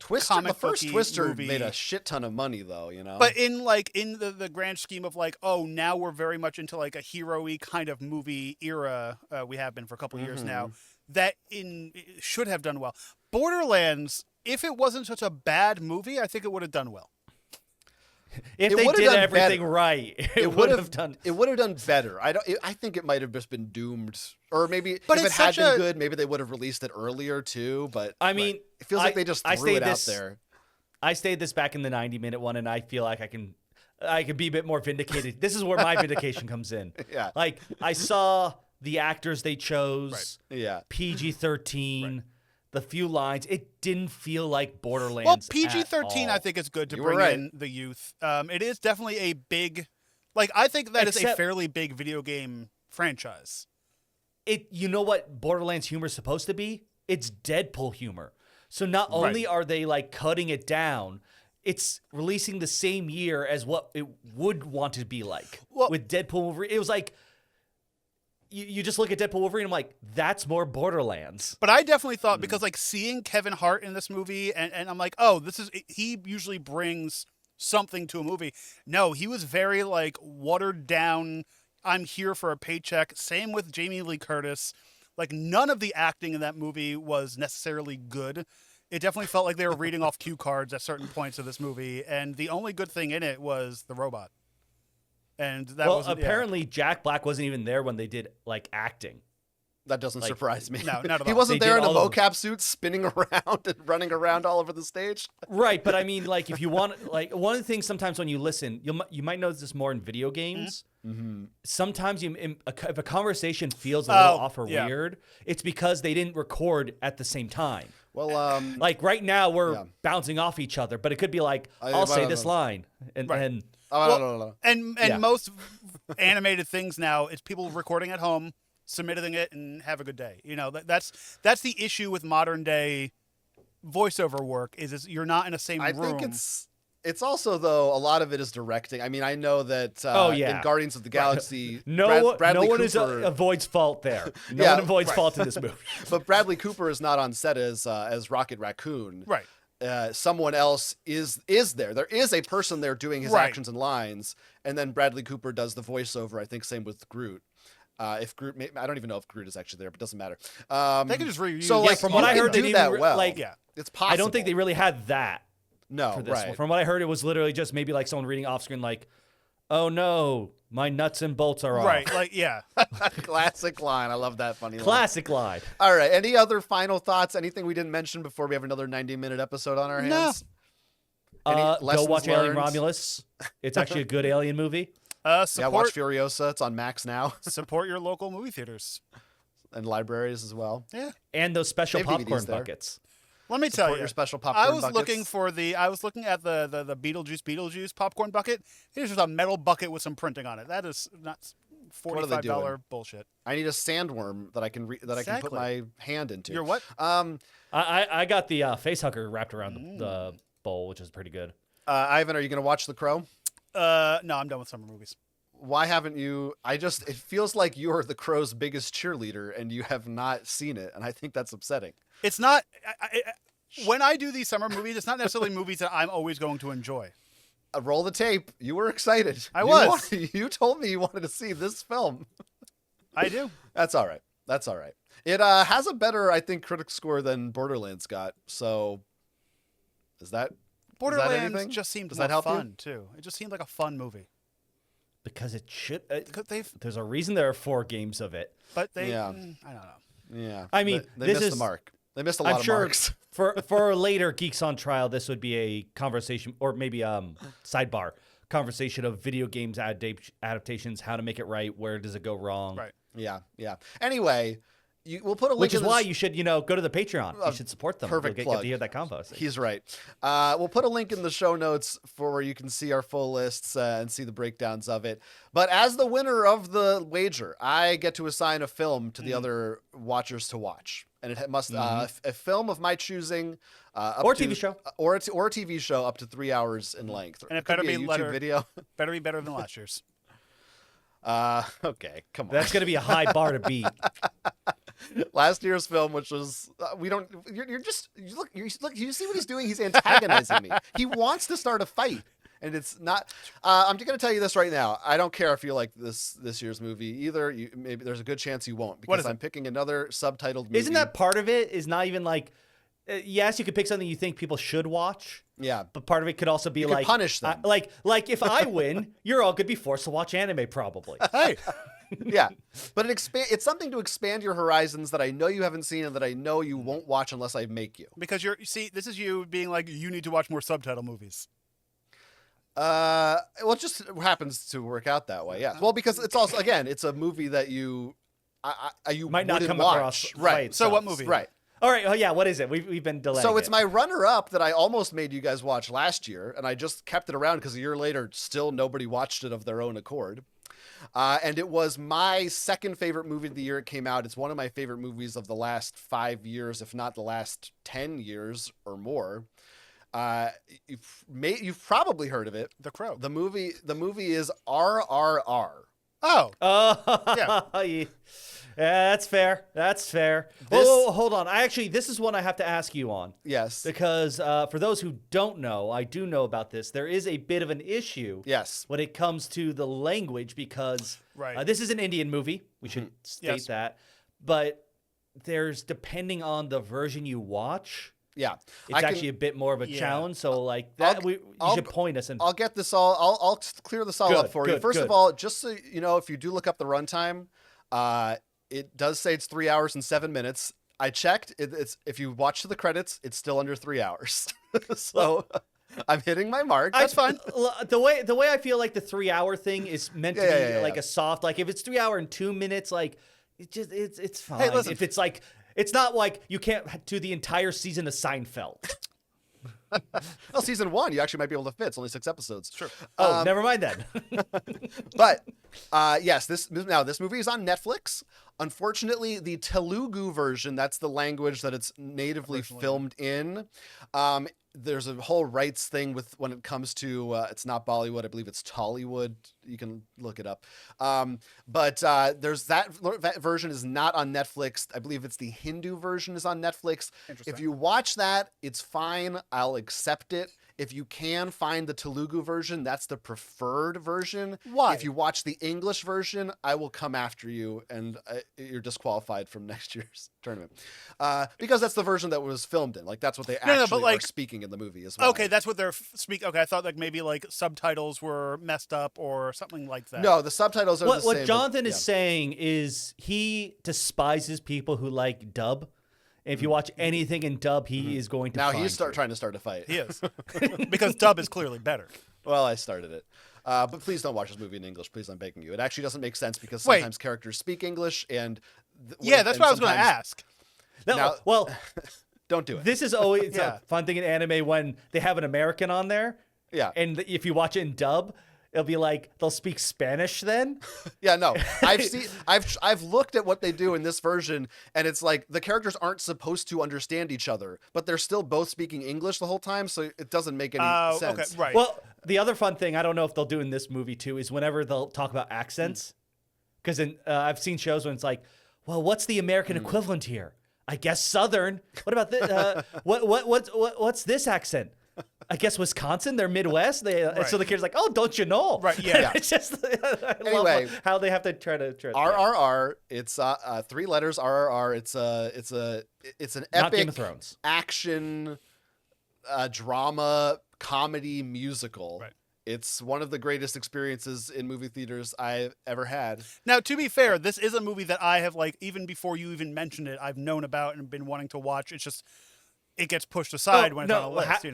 The first Twister movie made a shit ton of money, though, you know. But in the grand scheme of like, oh, now we're very much into like a hero-y kind of movie era. We have been for a couple of years now. That should have done well. Borderlands, if it wasn't such a bad movie, I think it would have done well. If they did everything right, it would have done. It would have done better. I think it might have just been doomed, or maybe but if it had been good, maybe they would have released it earlier too. But I mean, it feels like they just threw it out there. I stayed this back in the 90-minute one, and I feel like I can. I could be a bit more vindicated. This is where my vindication comes in. Yeah. Like, I saw the actors they chose, Yeah. PG-13, the few lines. It didn't feel like Borderlands. Well, PG-13, at all. I think, is good to You were bring right. in the youth. It is definitely a big, like, I think that it's a Except- fairly big video game franchise. You know what Borderlands humor is supposed to be? It's Deadpool humor. So not only are they like cutting it down, it's releasing the same year as what it would want to be like. Well- with Deadpool Wolverine, it was like you just look at Deadpool Wolverine, I'm like, that's more Borderlands. But I definitely thought, because like seeing Kevin Hart in this movie, and I'm like, oh, he usually brings something to a movie. No, he was very like watered down. I'm here for a paycheck. Same with Jamie Lee Curtis. Like, none of the acting in that movie was necessarily good. It definitely felt like they were reading off cue cards at certain points of this movie, and the only good thing in it was the robot. And that was apparently Jack Black wasn't even there when they did like acting. That doesn't Like, surprise me. no, not at He all. wasn't They there did in a all of mocap suit spinning around and running around all over the stage. Right, but I mean, like, if you want, like, one of the things sometimes when you listen, you might notice this more in video games. Mm-hmm. Sometimes if a conversation feels a little off or yeah. weird, it's because they didn't record at the same time. Well, Like right now, we're Yeah. bouncing off each other, but it could be like, I- I'll say I- this line, and Right. and no. And Yeah. most animated things now, it's people recording at home, submitting it, and have a good day. You know, that's the issue with modern day voiceover work is you're not in the same I room. think it's also, though, a lot of it is directing. I mean, I know that in Guardians of the Galaxy, no Bradley one Cooper, avoids fault there. No Yeah, one avoids right. fault in this movie. but Bradley Cooper is not on set as Rocket Raccoon. Right. Someone else is there. There is a person there doing his Right. actions and lines, and then Bradley Cooper does the voiceover. I think same with Groot. If Groot, I don't even know if Groot is actually there, but it doesn't matter. They can just reuse. So, Yeah, like, from you what I can heard, they do didn't that well. like. Yeah. It's possible. I don't think they really had that. No, For this right. one. From what I heard, it was literally just maybe like someone reading off screen, like, "Oh no, my nuts and bolts are off." Right. Like, yeah. Classic line. I love that funny line. Classic line. All right. Any other final thoughts? Anything we didn't mention before we have another 90-minute episode on our No. hands? Any Go lessons watch Alien learned? Romulus. It's actually a good alien movie. Yeah, Support, watch Furiosa. It's on Max now, support your local movie theaters. and libraries as well. Yeah. And those special They have DVDs popcorn there. buckets. Let me tell Support you. your special popcorn I was buckets. looking at the Beetlejuice popcorn bucket. Here's just a metal bucket with some printing on it. That is not What are they $45 doing? bullshit. I need a sandworm that I can I can put Exactly. my hand into. You're what? I got the face hugger wrapped around the bowl, which is pretty good. Ivan, are you going to watch The Crow? No, I'm done with summer movies. Why haven't you? It feels like you're The Crow's biggest cheerleader and you have not seen it. And I think that's upsetting. It's not. When I do these summer movies, it's not necessarily movies that I'm always going to enjoy. Roll the tape. You were excited. I You was. You told me you wanted to see this film. I do. That's all right. That's all right. It has a better, I think, critic score than Borderlands got. So, is that Borderlands anything? just seemed Does more that help you? fun too. It just seemed like a fun movie. Because it should. Because There's a reason there are 4 games of it. but they. Yeah. I don't know. Yeah. I mean, they this missed is- the mark. They missed a lot I'm of sure marks. for a later Geeks on Trial, this would be a conversation, or maybe sidebar conversation of video games adaptations, how to make it right, where does it go wrong. Right. Yeah. Anyway, we'll put a link. Which is in why this- you should, go to the Patreon. You should support them. perfect You'll get plug. to hear that convo. He's right. We'll put a link in the show notes for where you can see our full lists and see the breakdowns of it. But as the winner of the wager, I get to assign a film to the other watchers to watch, and it must a film of my choosing, up Or to- TV show. or a TV show up to 3 hours in length. And it could better be a be YouTube letter- video. Better be better than last year's. Okay, come on. That's going to be a high bar to beat. Last year's film, which was you see what he's doing? He's antagonizing me. He wants to start a fight, and it's not. I'm just gonna tell you this right now. I don't care if you like this year's movie either. Maybe there's a good chance you won't, What because is it? I'm picking another subtitled movie. Isn't that part of it? Is not even like, yes, you could pick something you think people should watch, Yeah, but part of it could also be You could like punish them. like if I win, you're all gonna be forced to watch anime probably. Hey, yeah. But it's something to expand your horizons that I know you haven't seen and that I know you won't watch unless I make you. because you see, this is you being like, you need to watch more subtitle movies. Well, it just happens to work out that way. Yeah. Well, because it's also again, it's a movie that you Might not wouldn't come watch. across Right. by So what itself. movie? Right. All right. Oh yeah. What is it? We've been delaying. So it's it. my runner-up that I almost made you guys watch last year, and I just kept it around because a year later, still nobody watched it of their own accord. And it was my second favorite movie of the year it came out. It's one of my favorite movies of the last 5 years, if not the last 10 years or more. You've probably heard of it. The Crow. The movie is RRR. Oh. Oh, yeah. That's fair. That's fair. Oh, hold on. This is one I have to ask you on. Yes. Because for those who don't know, I do know about this. There is a bit of an issue. Yes. When it comes to the language, because this is an Indian movie. We should state that. But depending on the version you watch. Yeah, it's actually a bit more of a challenge. So like that, you should point us. I'll get this all. I'll clear this all up for you. First of all, just so you know, if you do look up the runtime, it does say it's 3 hours and 7 minutes. I checked. It's if you watch the credits, it's still under 3 hours. So I'm hitting my mark. That's fine. The way I feel like the 3 hour thing is meant to be like a soft. Like if it's 3 hours and 2 minutes, like it's fine. Hey, listen. If it's like. It's not like you can't do the entire season of Seinfeld. Well, season 1, you actually might be able to fit. It's only 6 episodes. Sure. Oh, never mind then. But yes, this movie is on Netflix. Unfortunately, the Telugu version, that's the language that it's natively filmed in. There's a whole rights thing with when it comes to it's not Bollywood, I believe it's Tollywood. You can look it up. But there's that version is not on Netflix. I believe it's the Hindu version is on Netflix. If you watch that, it's fine. I'll accept it. If you can find the Telugu version, that's the preferred version. Why? If you watch the English version, I will come after you, and you're disqualified from next year's tournament. Because that's the version that was filmed in. Like, that's what they actually are speaking in the movie as well. Okay, that's what they're speaking. Okay, I thought like maybe like subtitles were messed up or something like that. No, the subtitles are the same. What Jonathan is saying is he despises people who like dub. If you watch anything in dub, he is going to. Now he's trying to start a fight. He is because dub is clearly better. Well, I started it, but please don't watch this movie in English. Please, I'm begging you. It actually doesn't make sense because sometimes characters speak English, and that's what I was going to ask. No, well, don't do it. This is always a fun thing in anime when they have an American on there. Yeah, and if you watch it in dub, it'll be like they'll speak Spanish then. Yeah, no. I've looked at what they do in this version, and it's like the characters aren't supposed to understand each other, but they're still both speaking English the whole time, so it doesn't make any sense. Okay, right. Well, the other fun thing, I don't know if they'll do in this movie too, is whenever they'll talk about accents, because I've seen shows when it's like, well, what's the American equivalent here? I guess Southern. What about this? What's this accent? I guess Wisconsin, they're Midwest. So the kid's like, "Oh, don't you know?" Right? Yeah. It's just Anyway, how they have to try to RRR. It's 3 letters. RRR. It's an Not epic Game of Thrones. action drama comedy musical. Right. It's one of the greatest experiences in movie theaters I've ever had. Now, to be fair, this is a movie that I have like even before you even mentioned it, I've known about and been wanting to watch. It's just it gets pushed aside when it's on a list,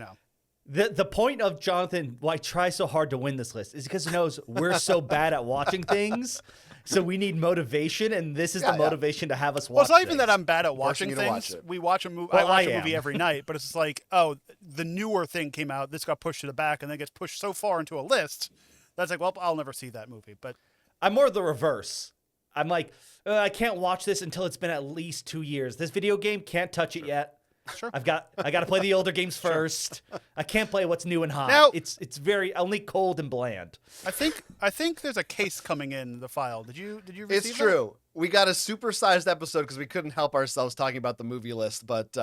The point of Jonathan, why try so hard to win this list, is because he knows we're so bad at watching things, so we need motivation, and this is the motivation to have us watch. Well, it's not even things. that I'm bad at watching things. Watch we watch a movie. Well, I watch a movie every night, but it's just like, oh, the newer thing came out. This got pushed to the back, and then gets pushed so far into a list that's like, well, I'll never see that movie. But I'm more the reverse. I'm like, I can't watch this until it's been at least 2 years. This video game, can't touch it yet. Sure. I got to play the older games first. I can't play what's new and hot. Now, it's very only cold and bland. I think there's a case coming in the file. Did you receive It's true. We got a supersized episode because we couldn't help ourselves talking about the movie list, but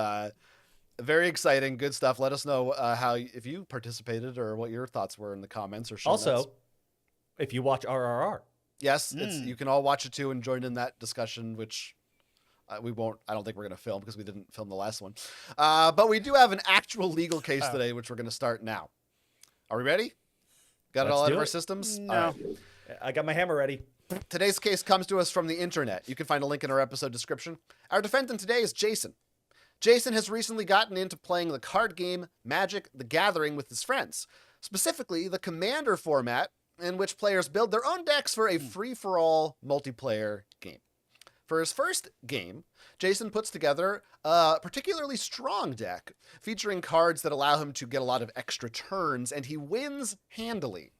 very exciting, good stuff. Let us know if you participated or what your thoughts were in the comments or show notes. Also, if you watch RRR. Yes, you can all watch it too and join in that discussion, which we won't. I don't think we're going to film because we didn't film the last one. But we do have an actual legal case today, which we're going to start now. Are we ready? Got it all out of our systems? No. All right. I got my hammer ready. Today's case comes to us from the internet. You can find a link in our episode description. Our defendant today is Jason. Jason has recently gotten into playing the card game Magic: The Gathering with his friends. specifically the Commander format, in which players build their own decks for a free-for-all multiplayer game. For his first game, Jason puts together a particularly strong deck, featuring cards that allow him to get a lot of extra turns, and he wins handily.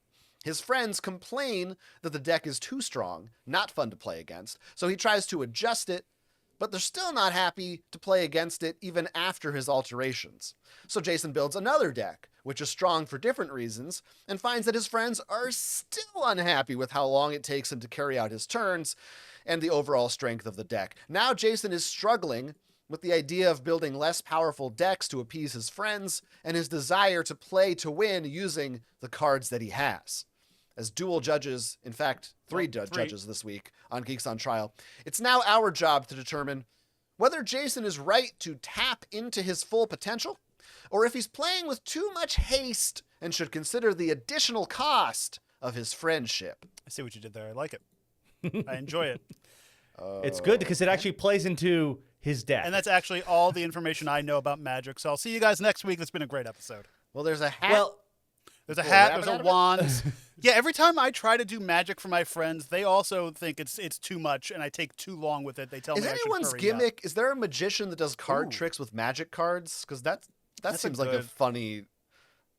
His friends complain that the deck is too strong, not fun to play against, so he tries to adjust it, but they're still not happy to play against it even after his alterations. So Jason builds another deck, which is strong for different reasons, and finds that his friends are still unhappy with how long it takes him to carry out his turns and the overall strength of the deck. Now Jason is struggling with the idea of building less powerful decks to appease his friends and his desire to play to win using the cards that he has. As dual judges, in fact, three judges this week on Geeks on Trial, it's now our job to determine whether Jason is right to tap into his full potential, or if he's playing with too much haste and should consider the additional cost of his friendship. I see what you did there. I like it. I enjoy it. It's good because it actually plays into his deck. And that's actually all the information I know about Magic. So I'll see you guys next week. It's been a great episode. Well, there's a hat. Well, There's a Pull a hat, rabbit there's out a of it? wand. Yeah, every time I try to do magic for my friends, they also think it's too much and I take too long with it. They tell Is me I should anyone's hurry up. gimmick? Is there a magician that does card Ooh. tricks with magic cards? Because that That's seems a like a good- funny.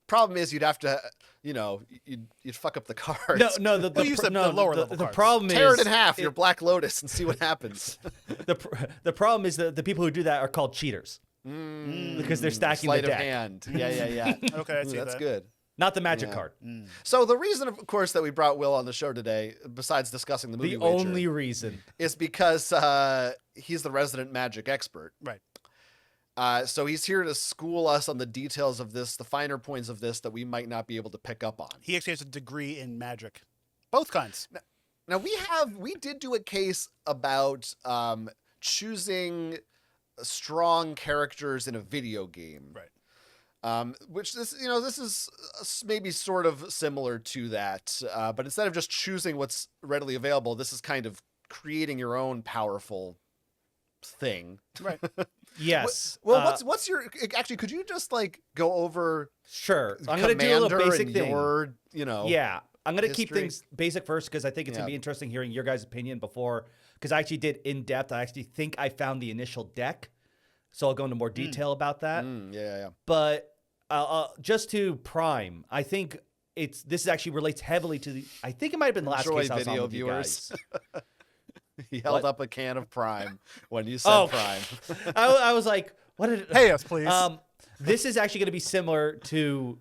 Problem is, you'd have to, you'd fuck up the cards. no. The Well, you said no, the lower level the cards. problem Tear is it in half, your Black Lotus, and see what happens. the problem is that the people who do that are called cheaters because they're stacking Sleight the of deck, hand. Yeah. Okay, I Ooh, see that's that. good. not the magic Yeah. card. So the reason, of course, that we brought Will on the show today, besides discussing the movie The wager, only reason. is because he's the resident magic expert. Right. So he's here to school us on the details of this, the finer points of this that we might not be able to pick up on. He actually has a degree in magic. Both kinds. Now we did do a case about choosing strong characters in a video game, Right. which this is maybe sort of similar to that, but instead of just choosing what's readily available, this is kind of creating your own powerful thing. Right. Yes. Well, what's your actually? Could you just like go over Sure. I'm gonna do a little Commander basic and thing. your, Yeah, I'm gonna keep history. things basic first because I think it's gonna Yeah. be interesting hearing your guys' opinion before. Because I actually did in depth. I actually think I found the initial deck, so I'll go into more detail about that. Yeah. But just to prime, I think this actually relates heavily to the. I think it might have been the last Enjoy case I was on video with you viewers. guys. He held What? up a can of Prime when you said Oh. Prime. I was like, what did it? Pay us, please. This is actually going to be similar to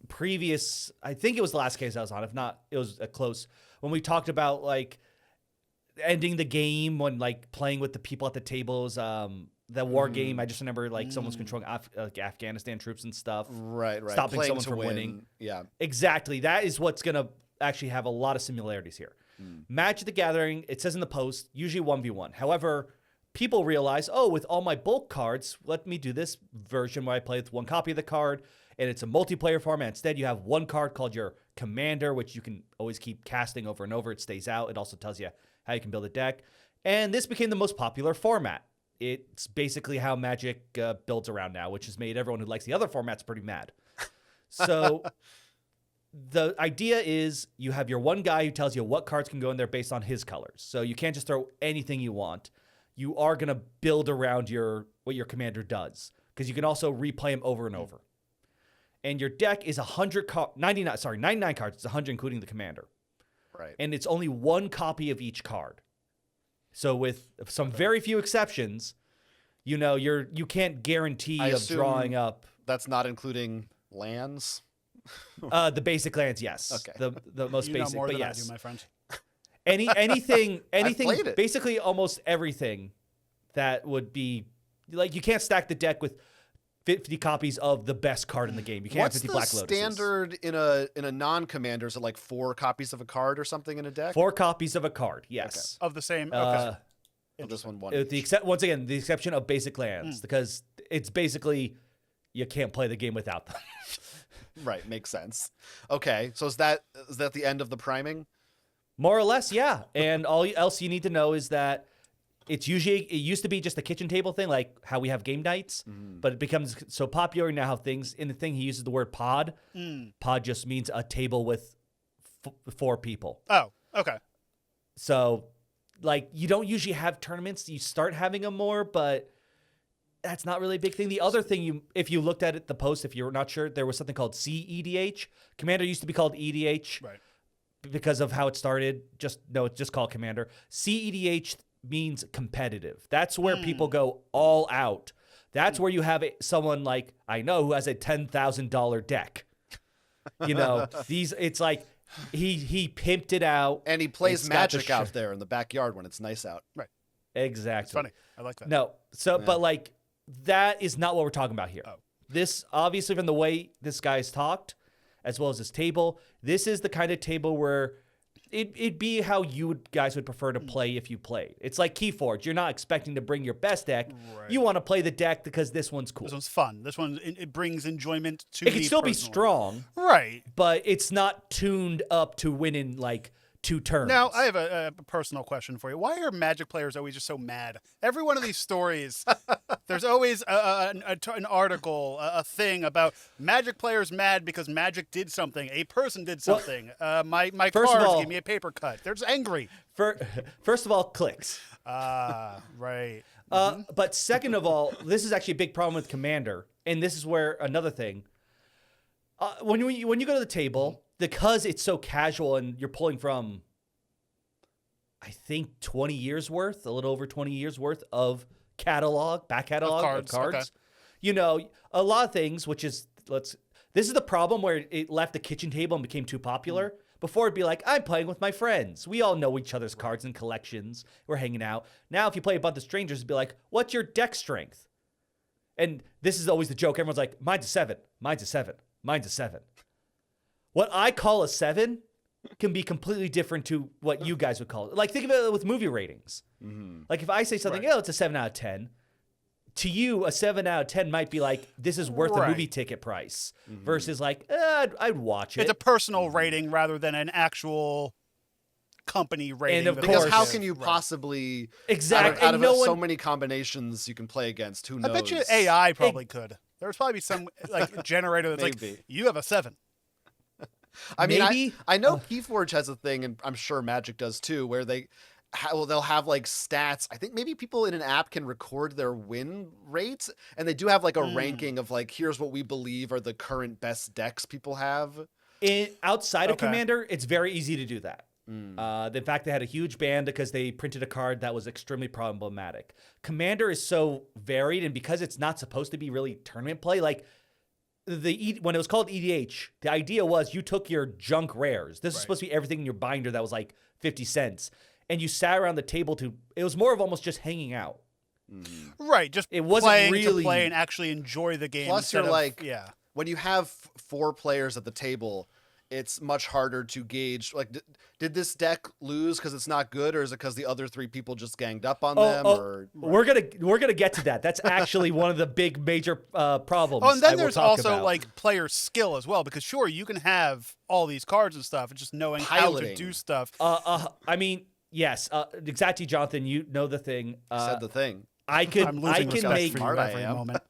previous. I think it was the last case I was on. If not, it was close when we talked about like ending the game when like playing with the people at the tables. The war game. I just remember like someone's controlling Afghanistan troops and stuff. Right. Stopping Playing someone to from win. winning. Yeah. Exactly. That is what's going to actually have a lot of similarities here. Magic the Gathering, it says in the post, usually 1v1. However, people realize, with all my bulk cards, let me do this version where I play with one copy of the card, and it's a multiplayer format. Instead, you have one card called your Commander, which you can always keep casting over and over. It stays out. It also tells you how you can build a deck. And this became the most popular format. It's basically how Magic builds around now, which has made everyone who likes the other formats pretty mad. So the idea is you have your one guy who tells you what cards can go in there based on his colors. So you can't just throw anything you want. You are going to build around what your commander does because you can also replay him over and over. And your deck is 99 cards. It's 100 including the commander. Right. And it's only one copy of each card. So with some very few exceptions, you can't guarantee I of assume drawing up That's not including lands. the basic lands, yes. Okay. The most you know basic, more but than yes. I do, my friend. Anything, played it. basically almost everything that would be like you can't stack the deck with 50 copies of the best card in the game. You can't What's have 50 the Black Lotuses. standard in a non-commander? Is it like 4 copies of a card or something in a deck? 4 copies of a card, yes. Of the same. Okay. Oh, this one With the once again, the exception of basic lands because it's basically you can't play the game without them. Right, makes sense. Okay, so is that the end of the priming? More or less, yeah. And all else you need to know is that it used to be just a kitchen table thing, like how we have game nights, but it becomes so popular now. How things in the thing he uses the word pod. Pod just means a table with 4 people. Oh, okay. So, like, you don't usually have tournaments. You start having them more, but that's not really a big thing. The other thing, if you looked at it, the post, if you're not sure, there was something called CEDH. Commander used to be called EDH, Right? Because of how it started. It's just called Commander. CEDH means competitive. That's where people go all out. That's where you have someone like I know who has a $10,000 deck. It's like he pimped it out, And he plays Magic out there in the backyard when it's nice out. Right. Exactly. It's funny. I like that. No, but like that is not what we're talking about here. Oh. This obviously from the way this guy's talked, as well as his table, this is the kind of table where it'd be how you guys would prefer to play if you played. It's like Keyforge. You're not expecting to bring your best deck. Right. You want to play the deck because this one's cool. This one's fun. This one, it brings enjoyment to It can still be personally. strong, Right. but it's not tuned up to win in like 2 turns. Now, I have a personal question for you. Why are Magic players always just so mad? Every one of these stories, there's always an article, a thing about Magic players mad because Magic did something. A person did something. My first of cards all- gave me a paper cut. They're just angry. First of all, clicks. Right. But second of all, this is actually a big problem with Commander, and this is where another thing. When you go to the table, because it's so casual and you're pulling from, I think 20 years worth, a little over 20 years worth of back catalog of cards. Okay. A lot of things, which is this is the problem where it left the kitchen table and became too popular. Before it'd be like, I'm playing with my friends. We all know each other's cards and collections. We're hanging out. Now, if you play a bunch of strangers, it'd be like, what's your deck strength? And this is always the joke. Everyone's like, mine's a 7. Mine's a 7. Mine's a 7. What I call a 7 can be completely different to what you guys would call it. Like, think of it with movie ratings. Like, if I say something, Right. it's a 7 out of 10. To you, a 7 out of 10 might be like, this is worth a Right. movie ticket price. Versus like, I'd watch it. It's a personal rating rather than an actual company rating. And of that Because course. how they can you give. possibly Exactly. out And of no so one- many combinations you can play against? Who knows? I bet you AI probably could. There's probably some like generator that's Maybe. like, you have a 7. I mean, Maybe- I know Keyforge has a thing, and I'm sure Magic does too, where they'll have like stats. I think maybe people in an app can record their win rates, and they do have like a ranking of like, here's what we believe are the current best decks people have. Outside of Okay. Commander, it's very easy to do that. In fact, they had a huge ban because they printed a card that was extremely problematic. Commander is so varied, and because it's not supposed to be really tournament play, like when it was called EDH, the idea was you took your junk rares. This is Right. supposed to be everything in your binder that was like 50 cents, and you sat around the table it was more of almost just hanging out. Right, just It wasn't playing really- to play and actually enjoy the game. Plus, instead you're of- like, yeah. when you have 4 players at the table, it's much harder to gauge. Like, did this deck lose because it's not good, or is it because the other 3 people just ganged up on them? Or We're gonna get to that. That's actually one of the big major problems. Oh, and I then will there's talk also about. like player skill as well, because sure, you can have all these cards and stuff, and just knowing how to Piloting. do stuff. I mean, yes, exactly, Jonathan. You know the thing. said the thing. I I'm can losing respect make. for you Smart I every am. moment.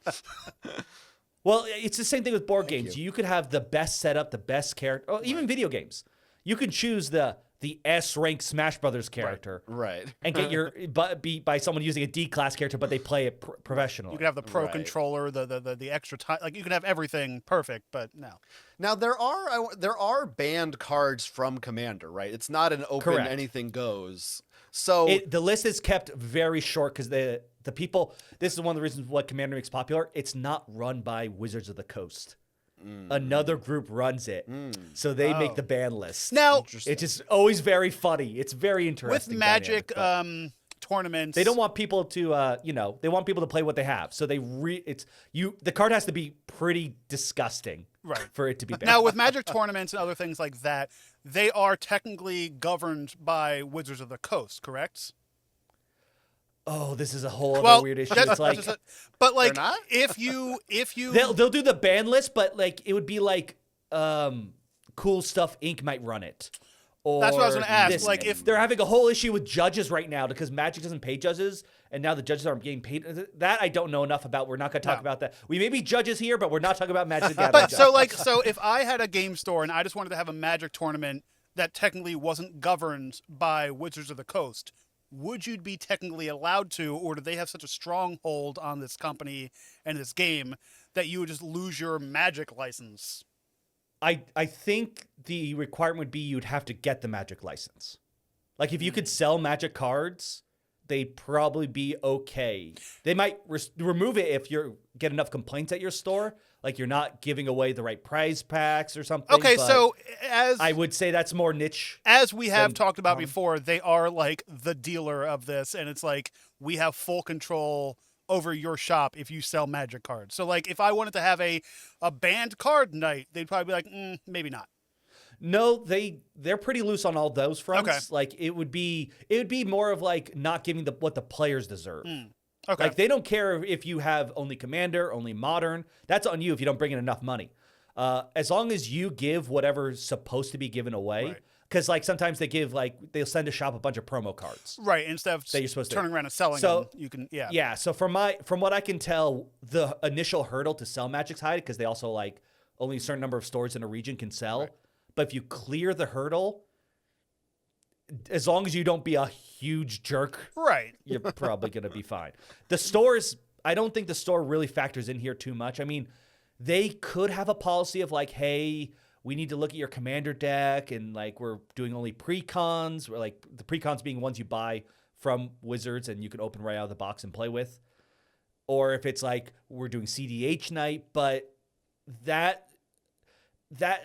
Well, it's the same thing with board games. you. You could have the best setup, the best character, or even video games. You can choose the S rank Smash Brothers character Right. and get your beat by someone using a D class character, but they play it professionally. You can have the pro Right. controller, the extra time. Like you can have everything perfect, but no. Now there are banned cards from Commander, right? It's not an open Correct. anything goes. So The list is kept very short because the people. This is one of the reasons what Commander makes popular. It's not run by Wizards of the Coast. Another group runs it, so they Oh. make the ban list. Now It's just always very funny. It's very with interesting. Magic dynamic, but tournaments, they don't want people to, they want people to play what they have. So the card has to be pretty disgusting, Right. for it to be banned. Now with Magic tournaments and other things like that, they are technically governed by Wizards of the Coast, correct? oh, this is a whole other Well, weird issue. that's It's like just but like not? if you they'll do the ban list, but like it would be like Cool Stuff Inc. might run it. Or That's what I was gonna ask, this. like, if- they're having a whole issue with judges right now because Magic doesn't pay judges, and now the judges aren't getting paid. That I don't know enough about. We're not going to talk about that. We may be judges here, but we're not talking about Magic the Gathering. But so if I had a game store and I just wanted to have a Magic tournament that technically wasn't governed by Wizards of the Coast, would you be technically allowed to, or do they have such a strong hold on this company and this game that you would just lose your Magic license? I think the requirement would be you'd have to get the Magic license. Like if you could sell Magic cards, they'd probably be okay. They might remove it if you get enough complaints at your store, like you're not giving away the right prize packs or something. Okay, but so as I would say that's more niche. As we have talked about before, they are like the dealer of this, and it's like we have full control over your shop if you sell Magic cards. So like if I wanted to have a banned card night, they'd probably be like, maybe not. No, they're pretty loose on all those fronts. Okay. Like it would be more of like not giving what the players deserve. Okay. Like they don't care if you have only Commander, only Modern. That's on you if you don't bring in enough money. As long as you give whatever's supposed to be given away. Right. Because like sometimes they'll send a shop a bunch of promo cards. Right, instead of that you're supposed to turning around and selling them, you can Yeah, so from what I can tell, the initial hurdle to sell Magic's high because they also like only a certain number of stores in a region can sell. Right. But if you clear the hurdle, as long as you don't be a huge jerk, right, you're probably going to be fine. The stores, I don't think the store really factors in here too much. I mean, they could have a policy of like, hey, we need to look at your Commander deck, and like we're doing only precons, or like the precons being ones you buy from Wizards and you can open right out of the box and play with. Or if it's like we're doing CDH night, but that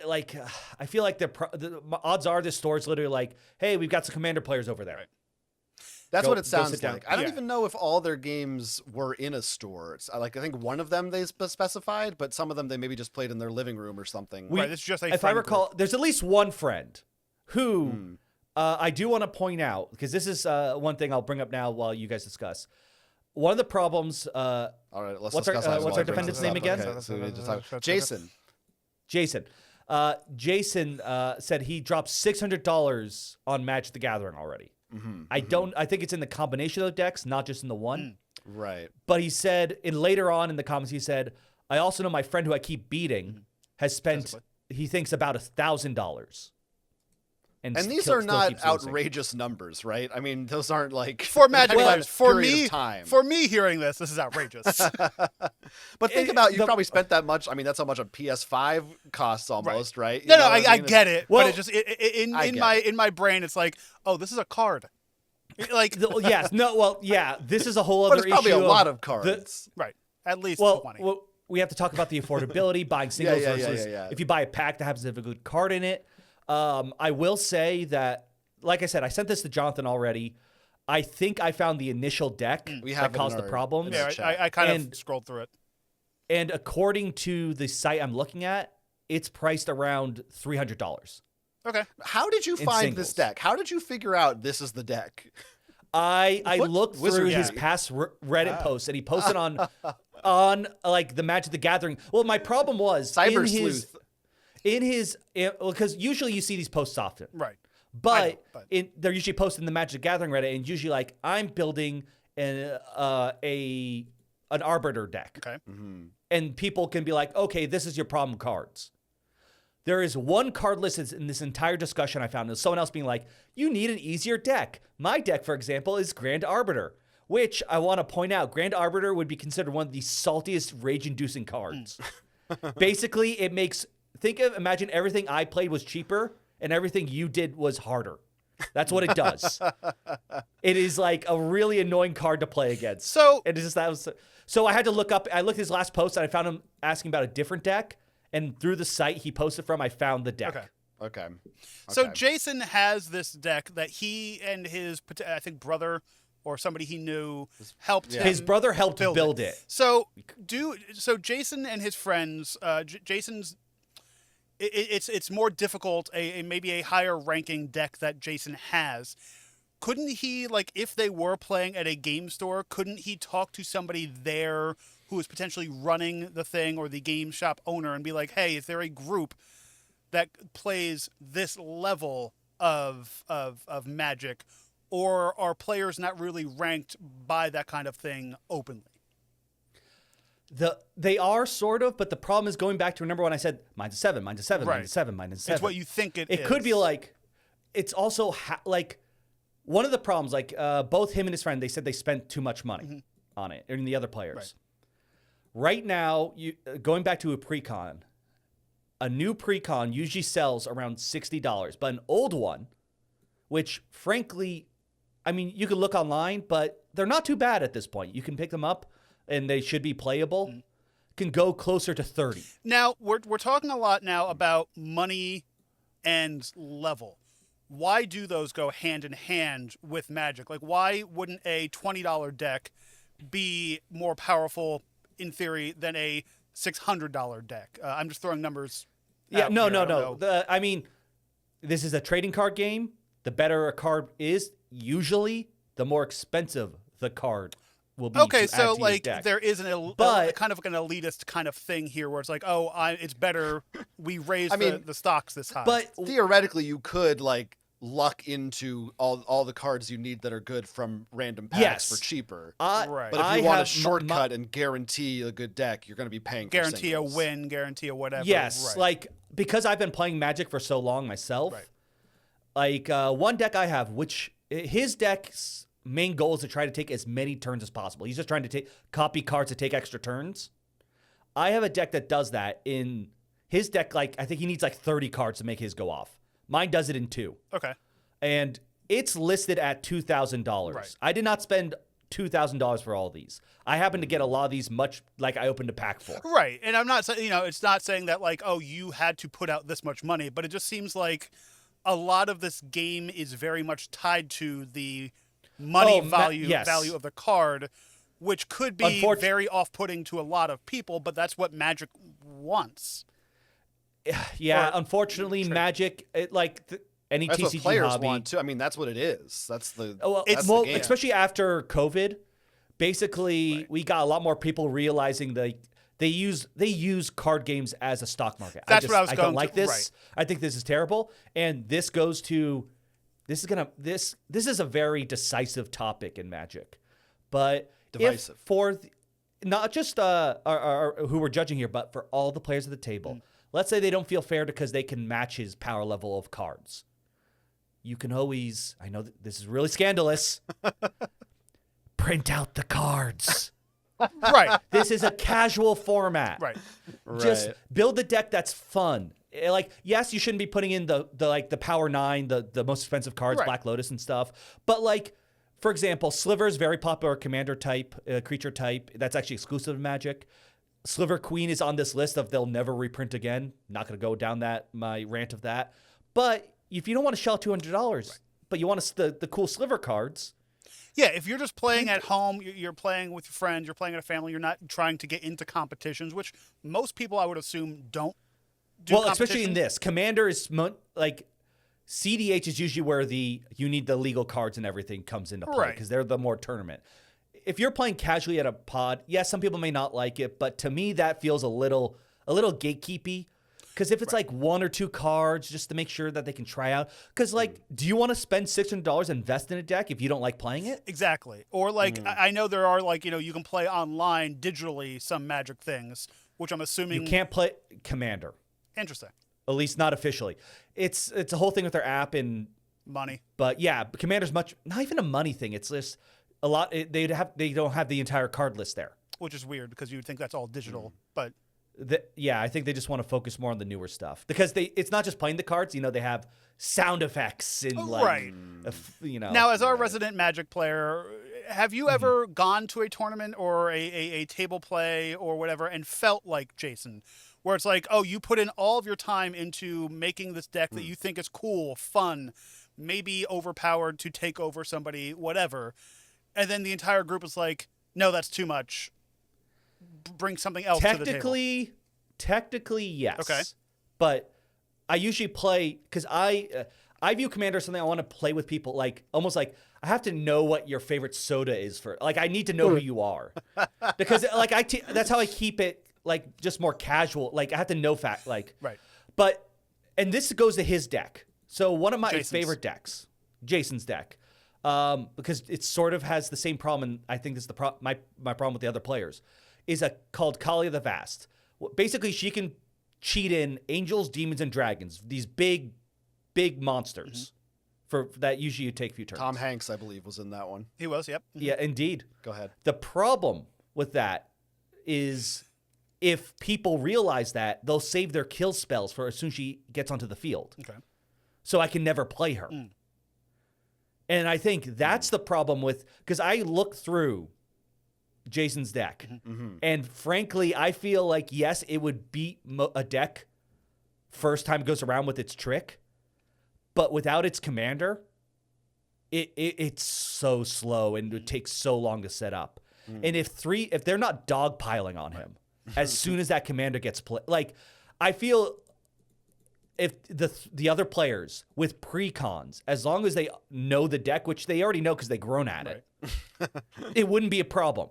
like I feel like the odds are this store is literally like, hey, we've got some Commander players over there. Right. That's what it sit sounds down. like. I don't even know if all their games were in a store. It's like I think one of them they specified, but some of them they maybe just played in their living room or something. Right, it's just a if I friend recall, group. there's at least one friend who I do want to point out, because this is one thing I'll bring up now while you guys discuss. One of the problems. All right, let's what's our discuss that what's while our I bring defendant's this name up. again? Okay, so we just talk- Jason. Jason. Jason said he dropped $600 on Magic the Gathering already. I think it's in the combination of the decks, not just in the one. Right. But he said, later on in the comments, he said, I also know my friend who I keep beating has spent, he thinks, about $1,000. And these are not outrageous numbers, right? I mean, those aren't like for Magic players. For me, hearing this is outrageous. But think about, you probably spent that much. I mean, that's how much a PS5 costs almost, right? No, I get it. Well, but it just in my brain, it's like, oh, this is a card. Like yes, no, well, yeah, this is a whole other issue. But it's probably a lot of cards. Right. At least 20. Well, we have to talk about the affordability, buying singles versus if you buy a pack that happens to have a good card in it. I will say that, like I said, I sent this to Jonathan already. I think I found the initial deck that caused the problems. Yeah, I kind of scrolled through it. And according to the site I'm looking at, it's priced around $300. Okay. How did you find this deck? How did you figure out this is the deck? I looked through his past Reddit posts, and he posted on like the Magic the Gathering. Well, my problem was Cyber Sleuth. Because usually you see these posts often, right? But they're usually posted in the Magic the Gathering Reddit, and usually like I'm building an Arbiter deck, okay, and people can be like, okay, this is your problem cards. There is one card list in this entire discussion I found. There's someone else being like, you need an easier deck. My deck, for example, is Grand Arbiter, which I want to point out, Grand Arbiter would be considered one of the saltiest, rage-inducing cards. Basically, it makes... Imagine everything I played was cheaper, and everything you did was harder. That's what it does. It is like a really annoying card to play against. So I had to look up... I looked at his last post, and I found him asking about a different deck. And through the site he posted from, I found the deck. Okay. So Jason has this deck that he and his, I think, brother or somebody he knew helped him. His brother helped build it. So Jason and his friends, Jason's, it's more difficult, maybe a higher ranking deck that Jason has. Couldn't he, like, if they were playing at a game store, couldn't he talk to somebody there who is potentially running the thing, or the game shop owner, and be like, hey, is there a group that plays this level of Magic, or are players not really ranked by that kind of thing openly? They are sort of, but the problem is going back to, remember when I said mine's a 7, mine's a 7, Right. mine's a 7, mine's a 7. It's what you think it is. It could be like, it's also like one of the problems, like both him and his friend, they said they spent too much money on it, and the other players. Right now, going back to a precon, a new precon usually sells around $60, but an old one, which frankly, I mean, you can look online, but they're not too bad at this point. You can pick them up and they should be playable, can go closer to 30. Now, we're talking a lot now about money and level. Why do those go hand in hand with Magic? Like, why wouldn't a $20 deck be more powerful in theory than a $600 deck? I'm just throwing numbers. Yeah, out no. here. I mean, this is a trading card game. The better a card is, usually, the more expensive the card will be. Okay, to add so to your like deck. there is But- kind of like an elitist kind of thing here, where it's like, it's better we raise I mean, the stocks this high. But Theoretically, you could like luck into all the cards you need that are good from random packs Yes. for cheaper. Right. But if I you want a have shortcut and guarantee a good deck, you're going to be paying for guarantee a singles. win, guarantee a whatever. Yes, right. like because I've been playing Magic for so long myself. Right. Like one deck I have, which his deck's main goal is to try to take as many turns as possible. He's just trying to copy cards to take extra turns. I have a deck that does that. In his deck, like I think he needs like 30 cards to make his go off. Mine does it in 2. Okay. And it's listed at $2,000. Right. I did not spend $2,000 for all these. I happen to get a lot of these much like I opened a pack for. Right. And I'm not saying, it's not saying that like, you had to put out this much money, but it just seems like a lot of this game is very much tied to the money value of the card, which could be very off-putting to a lot of people, but that's what Magic wants. Yeah, Or- unfortunately, Magic, any That's what TCG players hobby. want too. I mean, that's what it is. That's the. Well, that's well, the game. especially after COVID, basically we got a lot more people realizing they use card games as a stock market. That's what I was I going don't like to- this. right. I think this is terrible, and this goes to this is a very decisive topic in Magic, but Divisive. not just who we're judging here, but for all the players at the table. Let's say they don't feel fair because they can match his power level of cards. You can always, I know this is really scandalous, print out the cards. Right. This is a casual format. Right. Just Right. build a deck that's fun. Like, yes, you shouldn't be putting in the Power 9, the most expensive cards, Right. Black Lotus and stuff. But like, for example, Sliver is very popular commander type, creature type. That's actually exclusive to Magic. Sliver Queen is on this list of they'll never reprint again. Not going to go down my rant of that. But if you don't want to shell $200, but you want the cool Sliver cards, Yeah, if you're just playing at home, you're playing with your friends, you're playing at a family, you're not trying to get into competitions, which most people, I would assume, don't do. well, especially in competitions. this. Commander is like CDH is usually where you need the legal cards and everything comes into play Right. because they're the more tournament. If you're playing casually at a pod, yes, some people may not like it, but to me that feels a little gatekeepy. Because if it's like 1 or 2 cards just to make sure that they can try out, because like, do you want to spend $600 and invest in a deck if you don't like playing it? Exactly. Or like, I know there are like, you can play online digitally some Magic things, which I'm assuming. You can't play Commander, Interesting. at least not officially. It's a whole thing with their app Money. but yeah, Commander's not even a money thing. It's just a lot. They don't have the entire card list there. Which is weird because you would think that's all digital, but I think they just want to focus more on the newer stuff because it's not just playing the cards. They have sound effects and like, Right. Now, as our resident Magic player, have you ever gone to a tournament or a table play or whatever and felt like Jason, where it's like, you put in all of your time into making this deck that you think is cool, fun, maybe overpowered to take over somebody, whatever, and then the entire group is like, no, that's too much. Bring something else to the table. Technically, yes. Okay. But I usually play because I view Commander as something I want to play with people. Like almost like I have to know what your favorite soda is for. Like I need to know who you are because like that's how I keep it like just more casual. Like I have to know right. But And this goes to his deck. So one of my Jason's. favorite decks, Jason's deck, because it sort of has the same problem, and I think this is my problem with the other players, is called Kali the Vast. Basically, she can cheat in angels, demons, and dragons, these big monsters. For that, usually you take a few turns. Tom Hanks, I believe, was in that one. He was, yep. Yeah, indeed. Go ahead. The problem with that is if people realize that, they'll save their kill spells for as soon as she gets onto the field. Okay. So I can never play her. And I think that's the problem with, because I look through Jason's deck, and frankly, I feel like, yes, it would beat a deck first time it goes around with its trick, but without its commander, it's so slow and it takes so long to set up. And if they're not dogpiling on him as soon as that commander gets played, like I feel if the other players with pre-cons, as long as they know the deck, which they already know because they've grown at it, it wouldn't be a problem.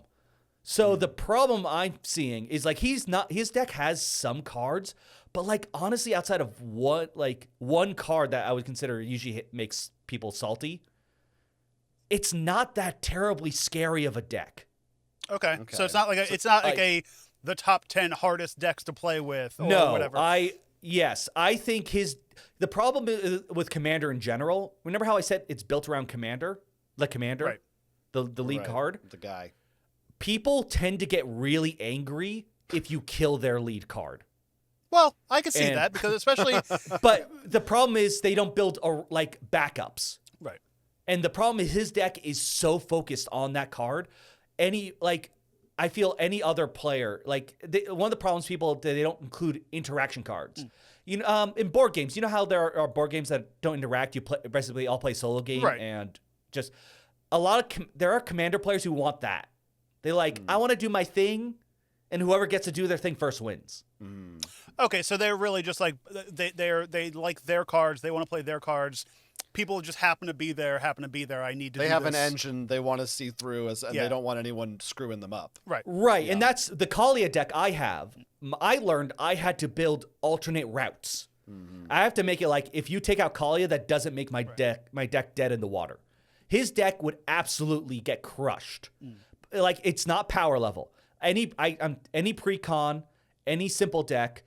So the problem I'm seeing is like his deck has some cards, but like honestly, outside of one card that I would consider usually makes people salty, it's not that terribly scary of a deck. Okay. So it's not like the top 10 hardest decks to play with or whatever. I think the problem with Commander in general, remember how I said it's built around Commander? The Commander? Right. The lead card? The guy. people tend to get really angry if you kill their lead card. Well, I can see that because especially... But the problem is they don't build like backups. Right. And the problem is his deck is so focused on that card. I feel any other player, one of the problems people, they don't include interaction cards. You know, in board games, you know how there are board games that don't interact. You basically all play solo game, right. And just there are commander players who want that. They I want to do my thing, and whoever gets to do their thing first wins. Okay, so they're really just like they like their cards. They want to play their cards. People just happen to be there. I need to. They do have this. an engine they want to see through, and they don't want anyone screwing them up. Right. Right, Yeah. and that's the Kalia deck I have. I learned I had to build alternate routes. I have to make it if you take out Kalia, that doesn't make my deck dead in the water. His deck would absolutely get crushed. It's not power level. Any pre-con, any simple deck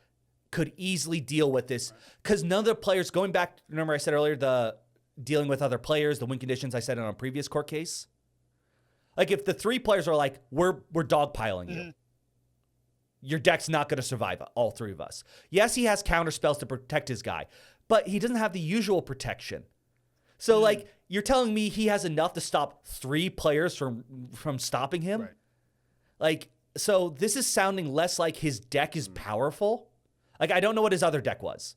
could easily deal with this because none of the players going back. Remember, I said earlier the dealing with other players, the win conditions I said in a previous court case. If the three players are we're dogpiling you, your deck's not going to survive all three of us. Yes, he has counter spells to protect his guy, but he doesn't have the usual protection. So you're telling me he has enough to stop three players from stopping him? Right. So this is sounding less like his deck is powerful. I don't know what his other deck was.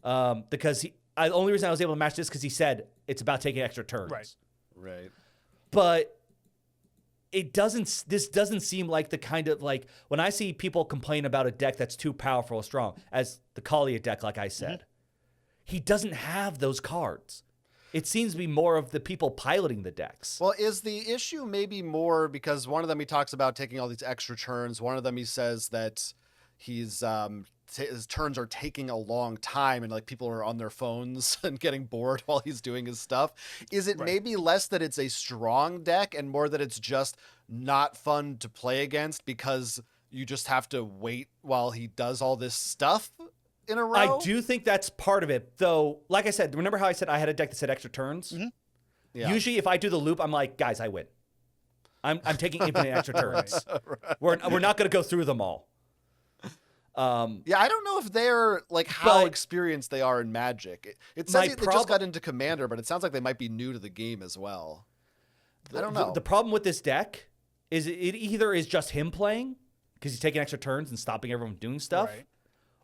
Because the only reason I was able to match this because he said it's about taking extra turns. Right. But this doesn't seem like the kind of when I see people complain about a deck that's too powerful or strong, as the Kalia deck, like I said, he doesn't have those cards. It seems to be more of the people piloting the decks. Well, is the issue maybe more because one of them he talks about taking all these extra turns. One of them he says that he's his turns are taking a long time and people are on their phones and getting bored while he's doing his stuff. Is it maybe less that it's a strong deck and more that it's just not fun to play against because you just have to wait while he does all this stuff in a row? I do think that's part of it, though. Like I said, remember how I said I had a deck that said extra turns? Yeah. Usually, if I do the loop, I'm like, guys, I win. I'm taking infinite extra turns. We're not going to go through them all. Yeah, I don't know if they're how experienced they are in Magic. It says they just got into Commander, but it sounds like they might be new to the game as well. I don't know. The problem with this deck is it either is just him playing because he's taking extra turns and stopping everyone from doing stuff,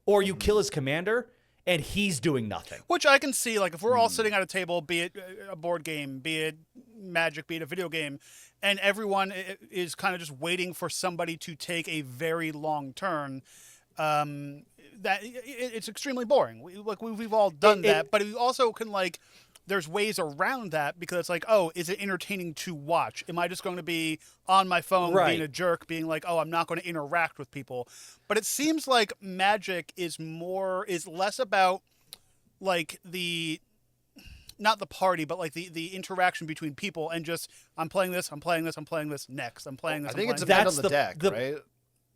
or you kill his commander and he's doing nothing. Which I can see, if we're all sitting at a table, be it a board game, be it Magic, be it a video game, and everyone is kind of just waiting for somebody to take a very long turn. That it's extremely boring. We've all done that, but we also can there's ways around that because it's is it entertaining to watch? Am I just going to be on my phone being a jerk, being I'm not going to interact with people? But it seems like Magic is less about like not the party, but like the interaction between people, and just I'm playing this next. I'm playing this. I think it I'm playing depends on the That's deck, right?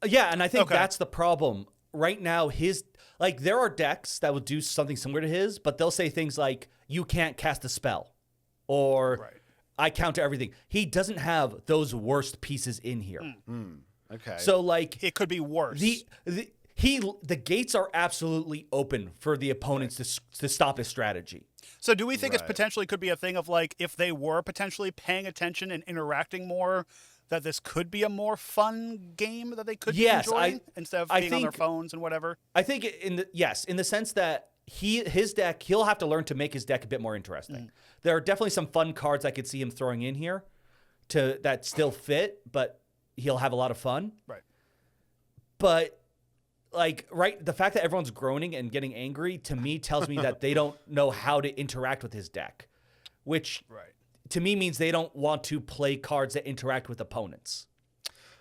Yeah, and I think Okay. that's the problem. Right now, there are decks that will do something similar to his, but they'll say things like, you can't cast a spell, or Right. I counter everything. He doesn't have those worst pieces in here. Okay. So like It could be worse. the gates are absolutely open for the opponents to stop his strategy. So do we think it's Right. potentially could be a thing of like, if they were potentially paying attention and interacting more, that this could be a more fun game that they could Yes, be enjoying instead of I being on their think- phones and whatever? I think in the sense that his deck, he'll have to learn to make his deck a bit more interesting. There are definitely some fun cards I could see him throwing in here that still fit, but he'll have a lot of fun. Right. But the fact that everyone's groaning and getting angry to me tells me that they don't know how to interact with his deck, which Right. to me means they don't want to play cards that interact with opponents.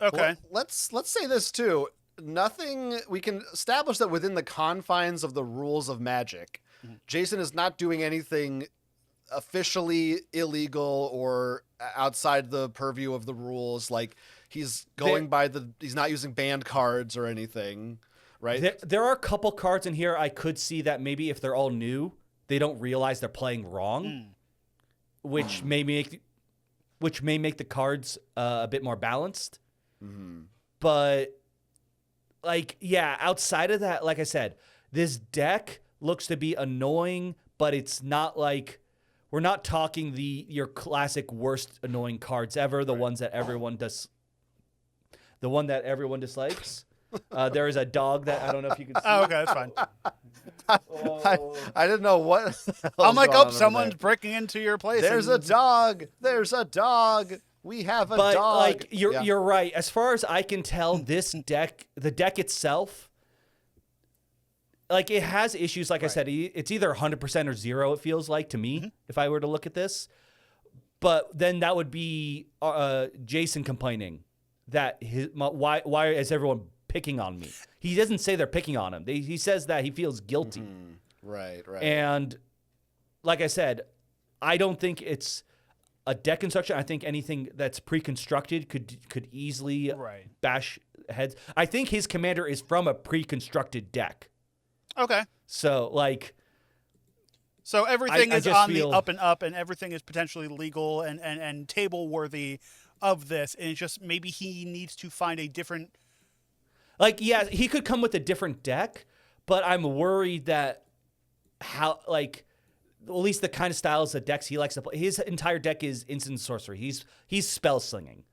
Okay. Well, let's say this too. Nothing we can establish that within the confines of the rules of Magic, Jason is not doing anything officially illegal or outside the purview of the rules. Like he's going he's not using banned cards or anything, right? There are a couple cards in here I could see that maybe if they're all new, they don't realize they're playing wrong, which may make the cards a bit more balanced. But outside of that, like I said, this deck looks to be annoying, but it's not like we're not talking your classic worst annoying cards ever, the ones that everyone does. The one that everyone dislikes. There is a dog that I don't know if you can see. Oh, okay, that's fine. I didn't know what. I'm like, oh, someone's breaking into your place. There's a and- dog. There's a dog. We have a But dog. like you're Yeah. you're right. As far as I can tell, this deck, the deck itself, like it has issues. Like I said, it's either 100% or 0. It feels like to me, if I were to look at this. But then that would be Jason complaining that why is everyone picking on me? He doesn't say they're picking on him. He says that he feels guilty. Right. And like I said, I don't think it's a deck construction. I think anything that's pre-constructed could easily Right. bash heads. I think his commander is from a pre-constructed deck. Okay. So So everything I is just on feel- the up and up, and everything is potentially legal and table worthy of this. And it's just maybe he needs to find a different. he could come with a different deck, but I'm worried that at least the kind of styles of decks he likes to play. His entire deck is instant sorcery. He's spell slinging.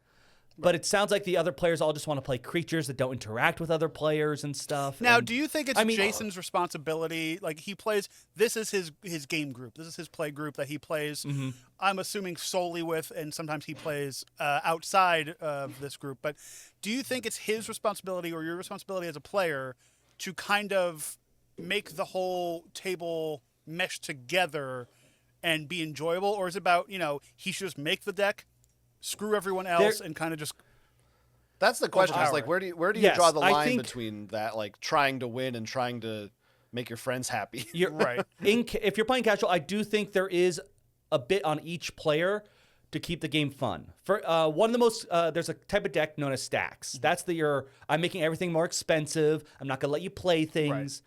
But it sounds like the other players all just want to play creatures that don't interact with other players and stuff. Now, and do you think it's Jason's responsibility? Like he plays, this is his game group. This is his play group that he plays. I'm assuming solely with, and sometimes he plays outside of this group. But do you think it's his responsibility or your responsibility as a player to kind of make the whole table mesh together and be enjoyable, or is it about he should just make the deck, screw everyone else, and kind of just That's the question. Is Overpower. like, where do you Yes, draw the I line think- between that, like trying to win and trying to make your friends happy? You're Right. If you're playing casual, I do think there is a bit on each player to keep the game fun. For one of the most, there's a type of deck known as stacks. That's I'm making everything more expensive. I'm not gonna let you play things.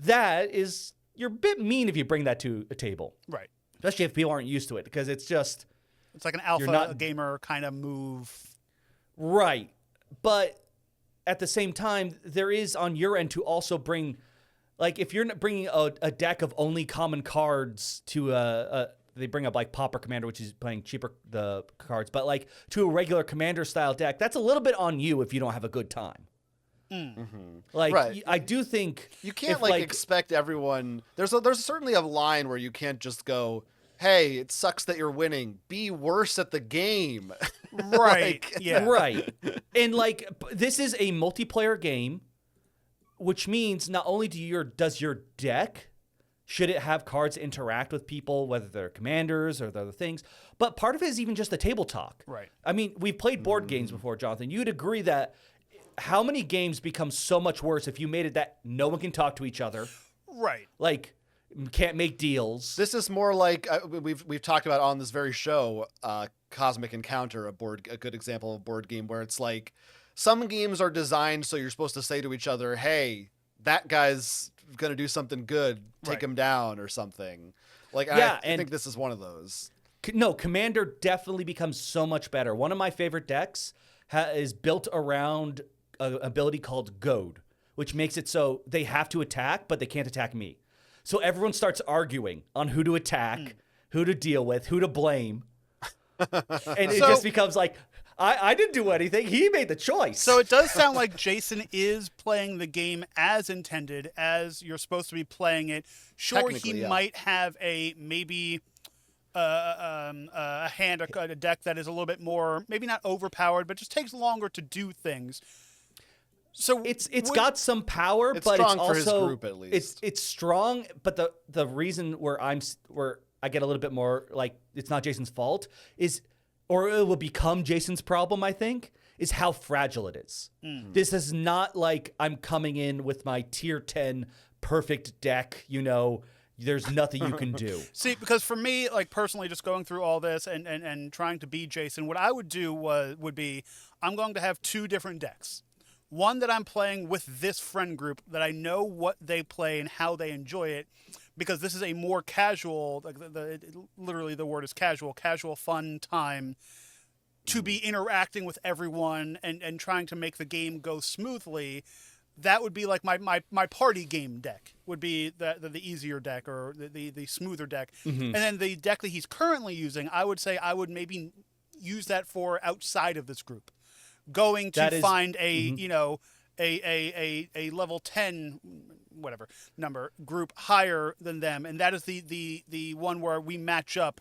That is, you're a bit mean if you bring that to a table, right. especially if people aren't used to it, because it's just It's like an alpha not- gamer kind of move. right. But at the same time, there is on your end to also bring, like, if you're not bringing a deck of only common cards to they bring up like Pauper Commander, which is playing cheaper the cards, but like to a regular Commander style deck, that's a little bit on you if you don't have a good time. Like, Right. I do think You can't if, like expect everyone. There's certainly a line where you can't just go, "Hey, it sucks that you're winning. Be worse at the game." Right. Yeah. right. And like this is a multiplayer game, which means not only does your deck should it have cards interact with people, whether they're commanders or the other things, but part of it is even just the table talk. Right. I mean, we've played board games before, Jonathan. You'd agree that how many games become so much worse if you made it that no one can talk to each other? Right. Like, can't make deals. This is more like we've talked about on this very show, Cosmic Encounter, a good example of a board game where it's like some games are designed so you're supposed to say to each other, "Hey, that guy's gonna do something good. Take him down," or something. Like, I think this is one of those. No, Commander definitely becomes so much better. One of my favorite decks is built around an ability called Goad, which makes it so they have to attack, but they can't attack me. So everyone starts arguing on who to attack, who to deal with, who to blame. And it just becomes like, I didn't do anything. He made the choice. So it does sound like Jason is playing the game as intended, as you're supposed to be playing it. Sure, he might have a deck that is a little bit more, maybe not overpowered, but just takes longer to do things. So it's got some power, but strong it's also for his group at least. It's strong, but the reason where I get a little bit more like it's not Jason's fault or it will become Jason's problem, I think, is how fragile it is. This is not like I'm coming in with my tier 10 perfect deck, there's nothing you can do. See, because for me, like personally, just going through all this and trying to be Jason, what I would do would be I'm going to have two different decks. One that I'm playing with this friend group that I know what they play and how they enjoy it, because this is a more casual, like literally the word is casual fun time to be interacting with everyone and trying to make the game go smoothly. That would be like my party game deck would be the easier deck or the smoother deck. And then the deck that he's currently using, I would say I would maybe use that for outside of this group. Going to find a level 10 whatever number group higher than them, and that is the one where we match up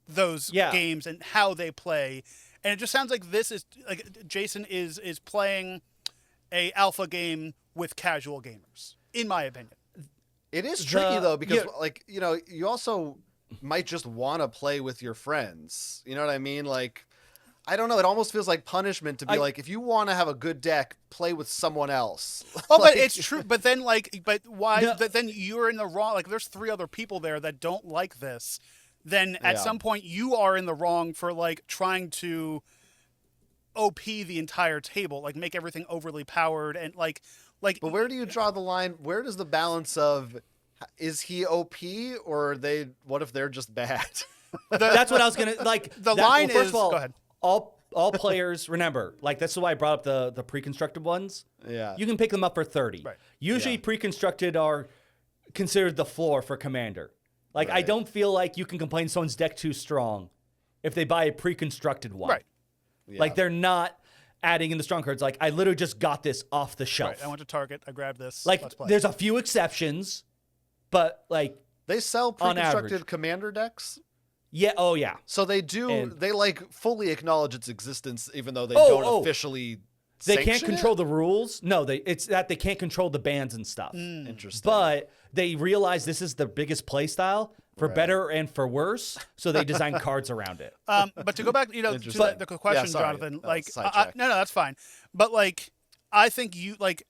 those games and how they play. And it just sounds like this is like Jason is playing a alpha game with casual gamers, in my opinion. It is tricky though, because you also might just want to play with your friends. You know what I mean? Like, I don't know. It almost feels like punishment to be like, if you want to have a good deck, play with someone else. Oh, but it's true. But then, but why? No. Then you're in the wrong. Like, there's 3 other people there that don't like this. Then at some point, you are in the wrong for like trying to OP the entire table, like make everything overly powered and like. But where do you draw the line? Where does the balance of is he OP or what if they're just bad? That's what I was gonna like. The line first is. Of all, go ahead. All players, remember, like that's why I brought up the pre-constructed ones. Yeah. You can pick them up for 30. Right. Usually pre-constructed are considered the floor for Commander. Like, I don't feel like you can complain someone's deck too strong if they buy a pre-constructed one. Right. Yeah. Like, they're not adding in the strong cards. Like, I literally just got this off the shelf. Right. I went to Target. I grabbed this. Like, Let's play. there's a few exceptions, but like they sell pre-constructed Commander decks. Yeah. Oh, yeah. So they do. They like fully acknowledge its existence, even though they don't officially. They can't control the rules. No, it's that they can't control the bans and stuff. Interesting. But they realize this is the biggest play style for better and for worse, so they design cards around it. But to go back, to the question, Jonathan, like, no, that's fine. But like, I think you like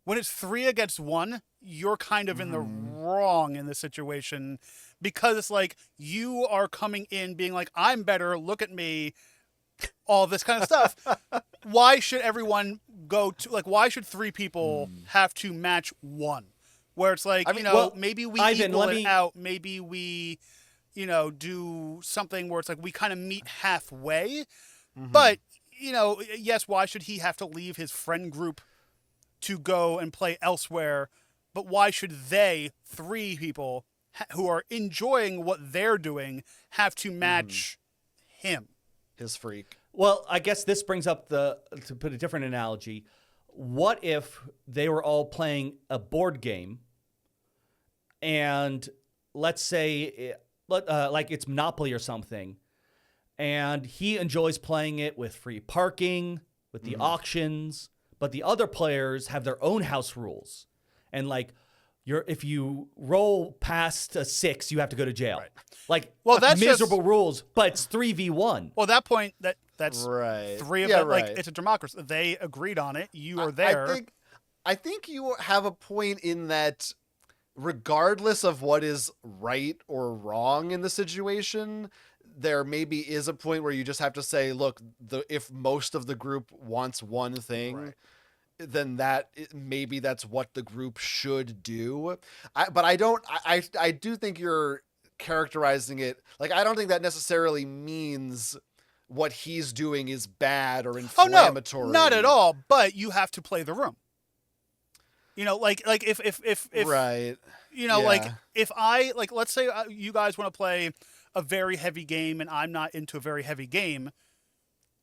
when it's 3 against 1, you're kind of in the wrong in this situation. Because it's like you are coming in being like, I'm better, look at me, all this kind of stuff. Why should everyone go to, like, why should 3 people have to match 1? Where it's like, maybe we equal it out. Maybe we, do something where it's like we kind of meet halfway. But, yes, why should he have to leave his friend group to go and play elsewhere? But why should they, 3 people, who are enjoying what they're doing have to match him? His freak. Well, I guess this brings up to put a different analogy. What if they were all playing a board game and let's say like it's Monopoly or something, and he enjoys playing it with free parking, with the auctions, but the other players have their own house rules. And like, if you roll past a 6, you have to go to jail. Right. Like, that's miserable rules, but it's 3v1. Well, at that point, that's right. 3 of them. Right. Like, it's a democracy. They agreed on it. You are there. I think you have a point in that regardless of what is right or wrong in the situation, there maybe is a point where you just have to say, look, if most of the group wants one thing, Right. then maybe that's what the group should do. I do think you're characterizing it like, I don't think that necessarily means what he's doing is bad or Oh inflammatory. no, not at all. But you have to play the room. You know, like if Right. you know, Yeah. like if I like, let's say you guys want to play a very heavy game and I'm not into a very heavy game,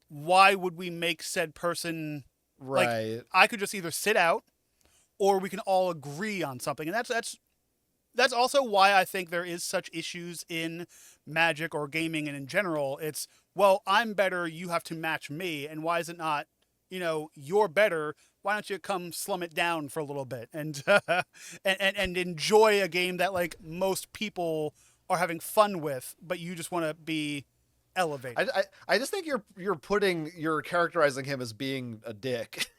why would we make said person Right. like, I could just either sit out or we can all agree on something. And that's also why I think there is such issues in Magic or gaming and in general. It's, well, I'm better, you have to match me, and why is it not, you know, you're better, why don't you come slum it down for a little bit and and enjoy a game that like most people are having fun with, but you just want to be elevated. I just think you're characterizing him as being a dick.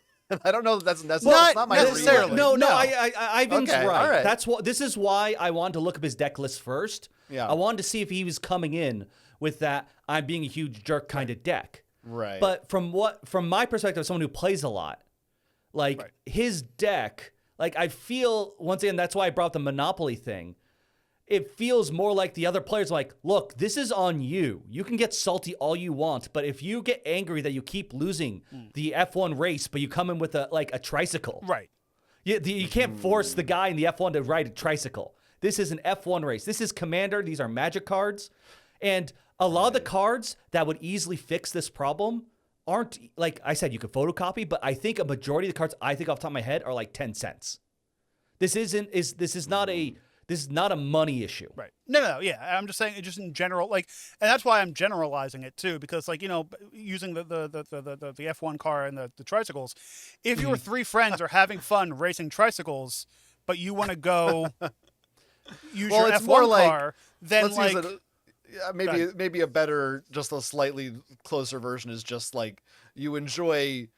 I don't know that that's not my necessarily. reading. No, No. Ivan's Okay, right. all right. That's what. This is why I wanted to look up his deck list first. Yeah. I wanted to see if he was coming in with that I'm being a huge jerk kind of deck. Right. But from my perspective, as someone who plays a lot, like Right. his deck, like I feel once again that's why I brought the Monopoly thing. It feels more like the other players like, look, this is on you. You can get salty all you want, but if you get angry that you keep losing the F1 race, but you come in with a tricycle, Right. you can't force the guy in the F1 to ride a tricycle. This is an F1 race. This is Commander. These are Magic cards. And a lot of the cards that would easily fix this problem aren't, like I said, you could photocopy, but I think a majority of the cards I think off the top of my head are like 10 cents. This is not a money issue. Right. No, yeah. I'm just saying it just in general, like, and that's why I'm generalizing it too, because like, you know, using the F1 car and the tricycles, if your three friends are having fun racing tricycles, but you want to go use your it's F1 more like, car, then let's like, use it. Yeah, maybe a better, just a slightly closer version is just like you enjoy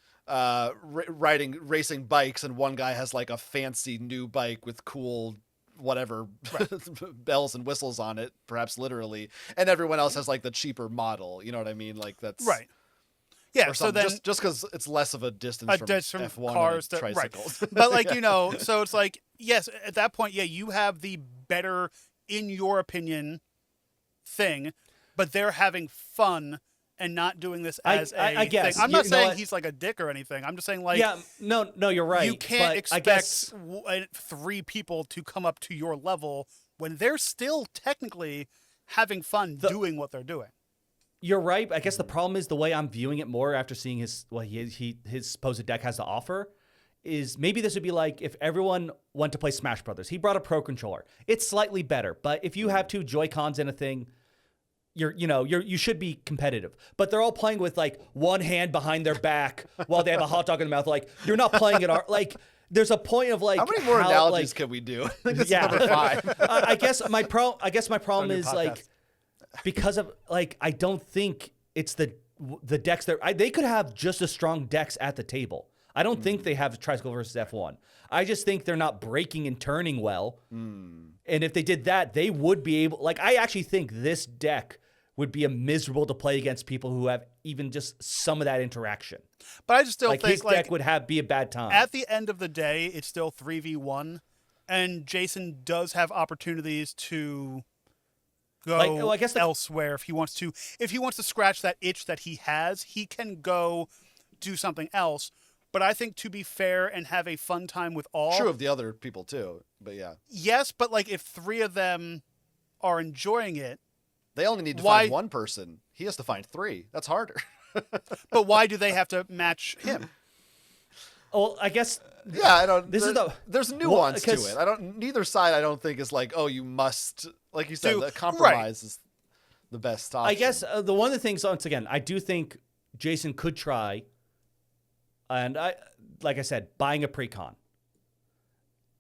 racing bikes, and one guy has like a fancy new bike with cool whatever bells and whistles on it, perhaps literally, and everyone else has like the cheaper model. You know what I mean? Like that's right. Yeah. Or So something. then just because it's less of a distance from F1 cars and to, right. tricycles. But like, you know, so it's like, yes, at that point, yeah, you have the better, in your opinion, thing, but they're having fun and not doing this as I guess. thing. I'm not You know saying what? he's like a dick or anything. I'm just saying like, Yeah, no, you're right. you can't but I guess expect three people to come up to your level when they're still technically having fun doing what they're doing. you're right. I guess the problem is the way I'm viewing it more after seeing his supposed deck has to offer is maybe this would be like if everyone went to play Smash Brothers. He brought a Pro Controller. It's slightly better, but if you have two Joy-Cons in a thing, you should be competitive. But they're all playing with like one hand behind their back while they have a hot dog in their mouth. Like you're not playing it. Like there's a point of like How many more analogies can we do? I think this is number 5. I guess my problem new is podcast. like because of like I don't think it's the decks they could have just as strong decks at the table. I don't think they have Tricycle versus F1. I just think they're not breaking and turning well. And if they did that, they would be able. Like I actually think this deck would be a miserable to play against people who have even just some of that interaction. But I just still Like think his deck would be a bad time. at the end of the day, it's still 3v1, and Jason does have opportunities to go I guess elsewhere if he wants to. If he wants to scratch that itch that he has, he can go do something else. But I think to be fair and have a fun time with all. True of the other people too, but yeah. Yes, but like if 3 of them are enjoying it, They only need to Why- find one person. He has to find 3. That's harder. but why do they have to match him? well, I guess Yeah, I don't. This is there's nuance to because- it. I don't. Neither side, I don't think is like, oh, you must. Like you said, Do- the compromise is the best option. I guess the one of the things, once again, I do think Jason could try, and like I said, buying a pre-con.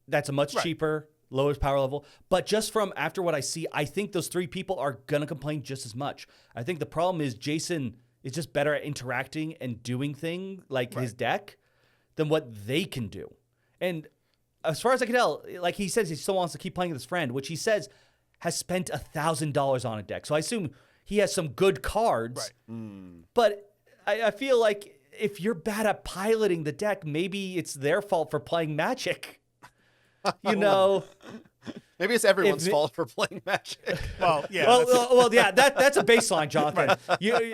That's a much cheaper, lowest power level. But just from after what I see, I think those 3 people are gonna complain just as much. I think the problem is Jason is just better at interacting and doing things like his deck than what they can do. And as far as I can tell, like he says, he still wants to keep playing with his friend, which he says has spent $1,000 on a deck. So I assume he has some good cards. Right. But I feel like if you're bad at piloting the deck, maybe it's their fault for playing Magic. You know. Maybe it's everyone's fault for playing Magic. Well, yeah. Well, yeah. That's a baseline, Jonathan.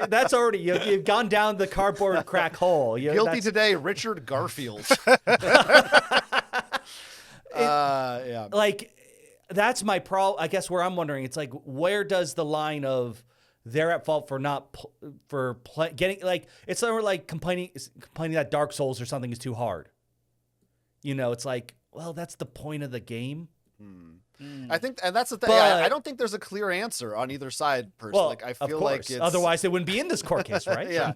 That's already you've gone down the cardboard crack hole. Guilty today, Richard Garfield. Yeah. Like that's my problem. I guess where I'm wondering, it's like where does the line of they're at fault for not getting like it's sort of like complaining that Dark Souls or something is too hard. You know, it's like, well, that's the point of the game. I think, and that's the thing. But, I don't think there's a clear answer on either side. Personally, well, like I of feel course. like it's Otherwise they wouldn't be in this court case, right? yeah,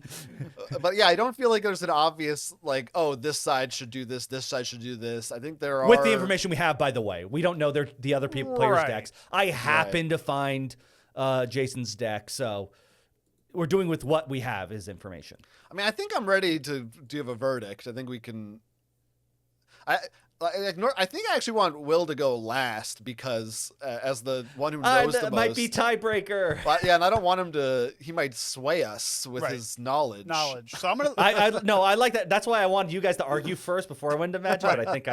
but yeah, I don't feel like there's an obvious like, oh, this side should do this side should do this. I think there are With the information we have, by the way, we don't know the other players' Right. decks. I happen to find Jason's deck, so we're doing with what we have is information. I mean, I think I'm ready to give a verdict. I think we can. I think I actually want Will to go last because as the one who knows the that most. might be tiebreaker. But, yeah, and I don't want him to. He might sway us with Right. his knowledge. So I'm gonna. I like that. That's why I wanted you guys to argue first before I went to Magic. But I think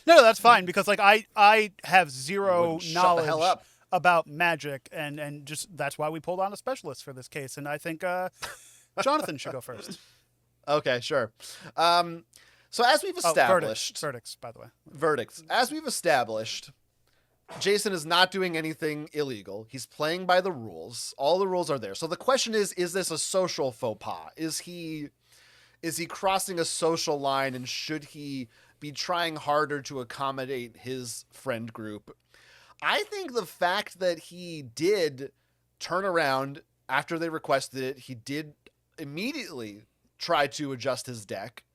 No, that's fine because like I have zero Shut the knowledge hell up. about Magic and just that's why we pulled on a specialist for this case, and I think Jonathan should go first. Okay, sure. So as we've established, verdicts, by the way. verdicts. As we've established, Jason is not doing anything illegal. He's playing by the rules. All the rules are there. So the question is this a social faux pas? Is he crossing a social line, and should he be trying harder to accommodate his friend group? I think the fact that he did turn around after they requested it, he did immediately try to adjust his deck.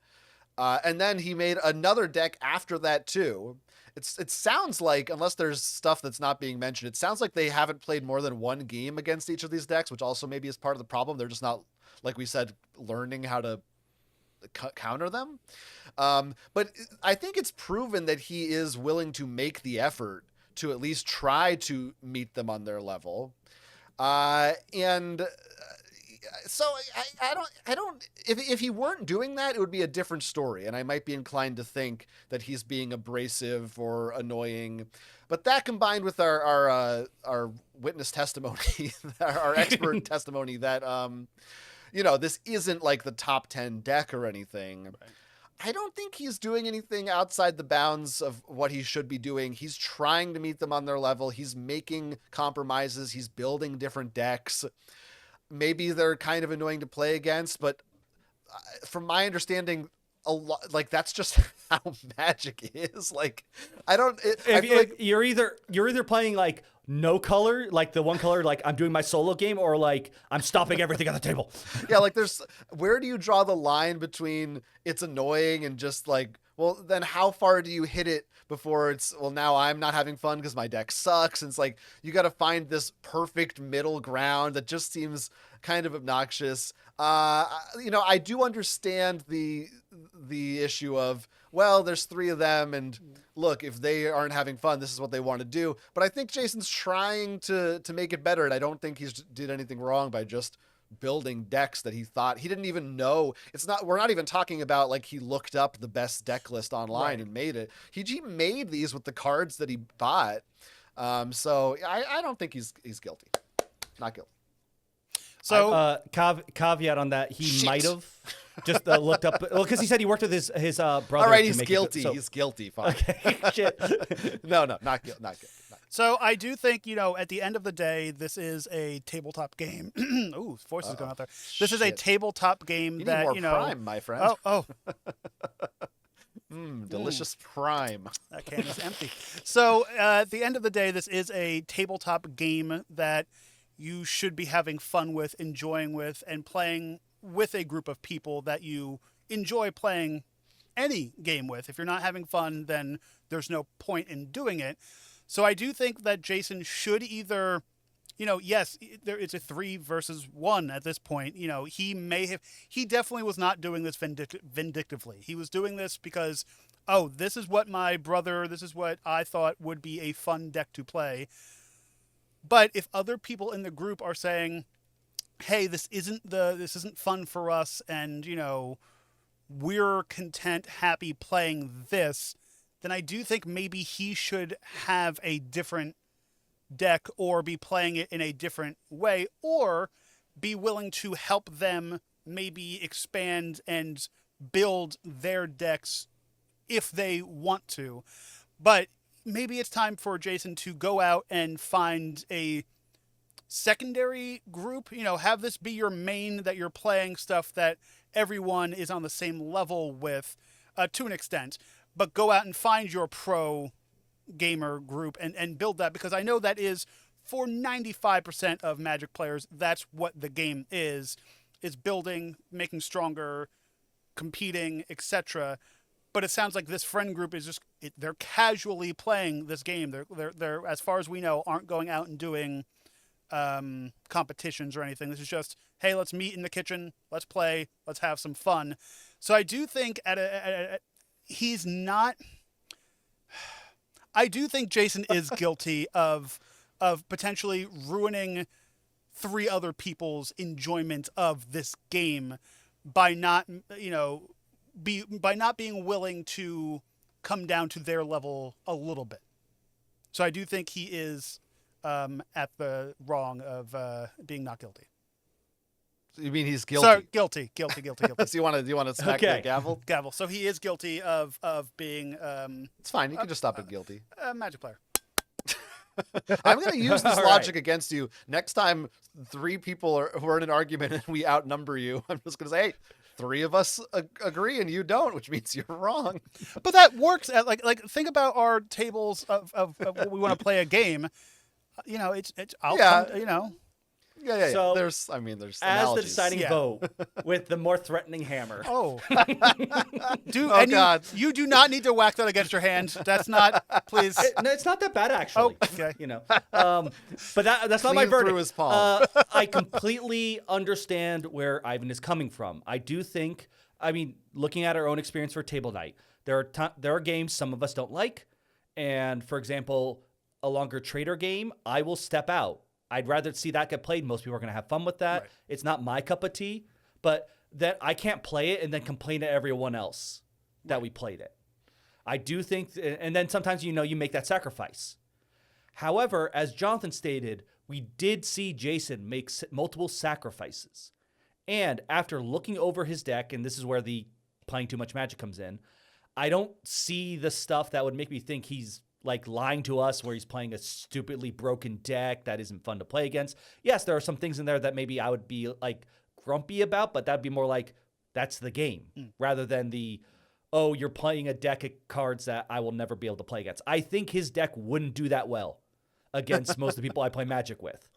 And then he made another deck after that too. It sounds like, unless there's stuff that's not being mentioned, it sounds like they haven't played more than one game against each of these decks, which also maybe is part of the problem. They're just not, like we said, learning how to counter them. But I think it's proven that he is willing to make the effort to at least try to meet them on their level. So I don't. If he weren't doing that, it would be a different story, and I might be inclined to think that he's being abrasive or annoying. But that combined with our witness testimony, our expert testimony that this isn't like the top 10 deck or anything. Right. I don't think he's doing anything outside the bounds of what he should be doing. He's trying to meet them on their level. He's making compromises. He's building different decks. Maybe they're kind of annoying to play against, but from my understanding, a lot like that's just how Magic is. Like, I feel like you're either playing like no color, like the one color, like I'm doing my solo game, or like I'm stopping everything on the table. Yeah, like where do you draw the line between it's annoying and just like, well, then how far do you hit it before it's, well, now I'm not having fun because my deck sucks. And it's like, you got to find this perfect middle ground that just seems kind of obnoxious. I do understand the issue of, well, there's 3 of them, and look, if they aren't having fun, this is what they want to do. But I think Jason's trying to make it better, and I don't think he's did anything wrong by just building decks that he thought he didn't even know. We're not even talking about like he looked up the best deck list online and made it. He made these with the cards that he bought. So I don't think he's guilty. Not guilty. So caveat on that, he might have just looked up, well, because he said he worked with his brother. All right, he's guilty. He's guilty. Fine. Okay, shit. No, not guilty. Not guilty. So I do think, at the end of the day, this is a tabletop game. Ooh, voice is going out there. This is a tabletop game you that, need more prime, my friend. Oh. Delicious prime. That can is empty. So at the end of the day, this is a tabletop game that you should be having fun with, enjoying with, and playing with a group of people that you enjoy playing any game with. If you're not having fun, then there's no point in doing it. So I do think that Jason should either, yes, it's a 3 versus 1 at this point. He definitely was not doing this vindictively. He was doing this because oh, this is what I thought would be a fun deck to play. But if other people in the group are saying, hey, this isn't fun for us, and, we're content, happy playing this, then I do think maybe he should have a different deck or be playing it in a different way, or be willing to help them maybe expand and build their decks if they want to. But maybe it's time for Jason to go out and find a secondary group, have this be your main, that you're playing stuff that everyone is on the same level with, to an extent, but go out and find your pro gamer group and build that, because I know that is, for 95% of Magic players, that's what the game is building, making stronger, competing, etc. But it sounds like this friend group is just, they're casually playing this game. They're, as far as we know, aren't going out and doing competitions or anything. This is just, hey, let's meet in the kitchen, let's play, let's have some fun. So I do think he's not. I do think Jason is guilty of potentially ruining 3 other people's enjoyment of this game by not being willing to come down to their level a little bit. So I do think he is at the wrong of being not guilty. You mean he's guilty? Sorry, guilty. So you want to smack the gavel? Gavel. So he is guilty of being. It's fine. You can just stop at guilty. A Magic player. I'm going to use this All logic right. against you next time. 3 people who are in an argument and we outnumber you. I'm just going to say, hey, 3 of us agree and you don't, which means you're wrong. But that works. Like think about our tables of what we want to play a game. Yeah. So, there's as analogies. the deciding Yeah. vote with the more threatening hammer. Oh, God. You do not need to whack that against your hand. That's not, please. No, it's not that bad actually. Oh, okay. But that's not my Clean through verdict. his palm. I completely understand where Ivan is coming from. I do think, looking at our own experience for Table Night, there are games some of us don't like, and for example, a longer trader game, I will step out. I'd rather see that get played. Most people are going to have fun with that. Right. It's not my cup of tea, but that I can't play it and then complain to everyone else that we played it. I do think, and then sometimes you make that sacrifice. However, as Jonathan stated, we did see Jason make multiple sacrifices. And after looking over his deck, and this is where the playing too much Magic comes in, I don't see the stuff that would make me think he's like lying to us, where he's playing a stupidly broken deck that isn't fun to play against. Yes, there are some things in there that maybe I would be like grumpy about, but that'd be more like, that's the game, rather than oh, you're playing a deck of cards that I will never be able to play against. I think his deck wouldn't do that well against most of the people I play Magic with.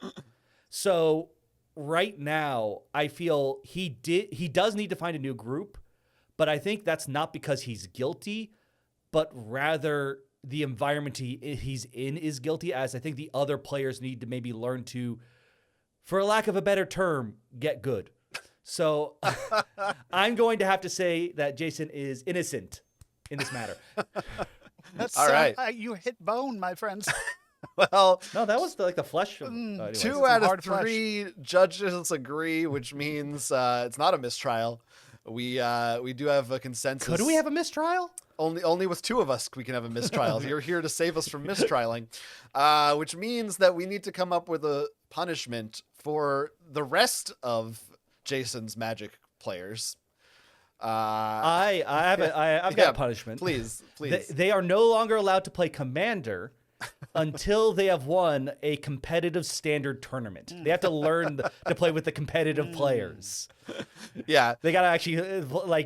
So right now, I feel he does need to find a new group, but I think that's not because he's guilty, but rather the environment he's in is guilty, as I think the other players need to maybe learn to, for lack of a better term, get good. So I'm going to have to say that Jason is innocent in this matter. That's All right. You hit bone, my friends. Well, No, that was the flesh. Anyways. 2 out of hard flesh. 3 judges agree, which means it's not a mistrial. We do have a consensus. Could we have a mistrial? Only with 2 of us we can have a mistrial. You're here to save us from mistrialing, which means that we need to come up with a punishment for the rest of Jason's Magic players. I've got a punishment. Please. They are no longer allowed to play Commander until they have won a competitive standard tournament. They have to learn to play with the competitive players. Yeah. They got to actually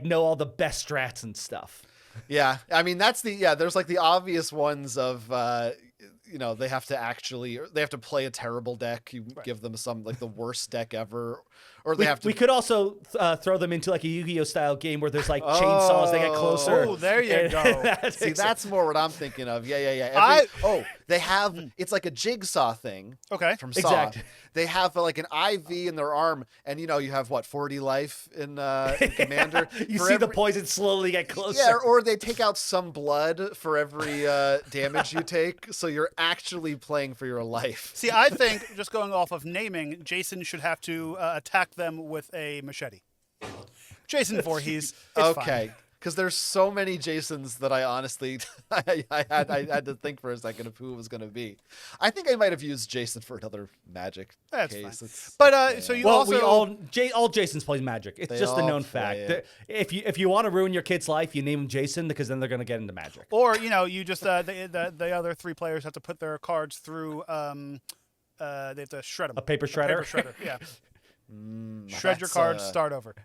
know all the best strats and stuff. Yeah. That's there's like the obvious ones of, they have to play a terrible deck. You give them some like the worst deck ever, or they have to. We could also throw them into like a Yu-Gi-Oh style game where there's like chainsaws. They get closer. Oh, there you go. See, that's more what I'm thinking of. Yeah. They have it's like a jigsaw thing. Okay. From Saw. Exactly. They have like an IV in their arm, and you have 40 life in Commander. You For see the poison slowly get closer. Yeah, or they take out some blood for every damage you take, so you're actually playing for your life. See, I think, just going off of naming, Jason should have to attack them with a machete. Jason Voorhees. It's Okay, because there's so many Jasons that I honestly I had to think for a second of who it was going to be. I think I might have used Jason for another Magic That's case. fine. But so you Well, also all Jasons play Magic. It's They just a all known play fact. it. If you want to ruin your kid's life, you name him Jason because then they're gonna get into Magic. Or you just the other three players have to put their cards through. They have to shred them. A paper shredder. Paper shredder. Yeah. Shred your cards. Start over.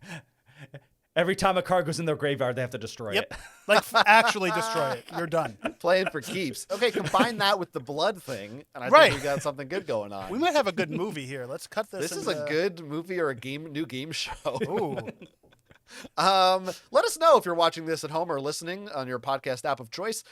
Every time a card goes in their graveyard, they have to destroy Yep. it. Like actually destroy it. You're done. Playing for keeps. Okay, combine that with the blood thing, and I Right. think we got something good going on. We might have a good movie here. Let's cut this. This is a good movie or a new game show. Ooh. Let us know if you're watching this at home or listening on your podcast app of choice.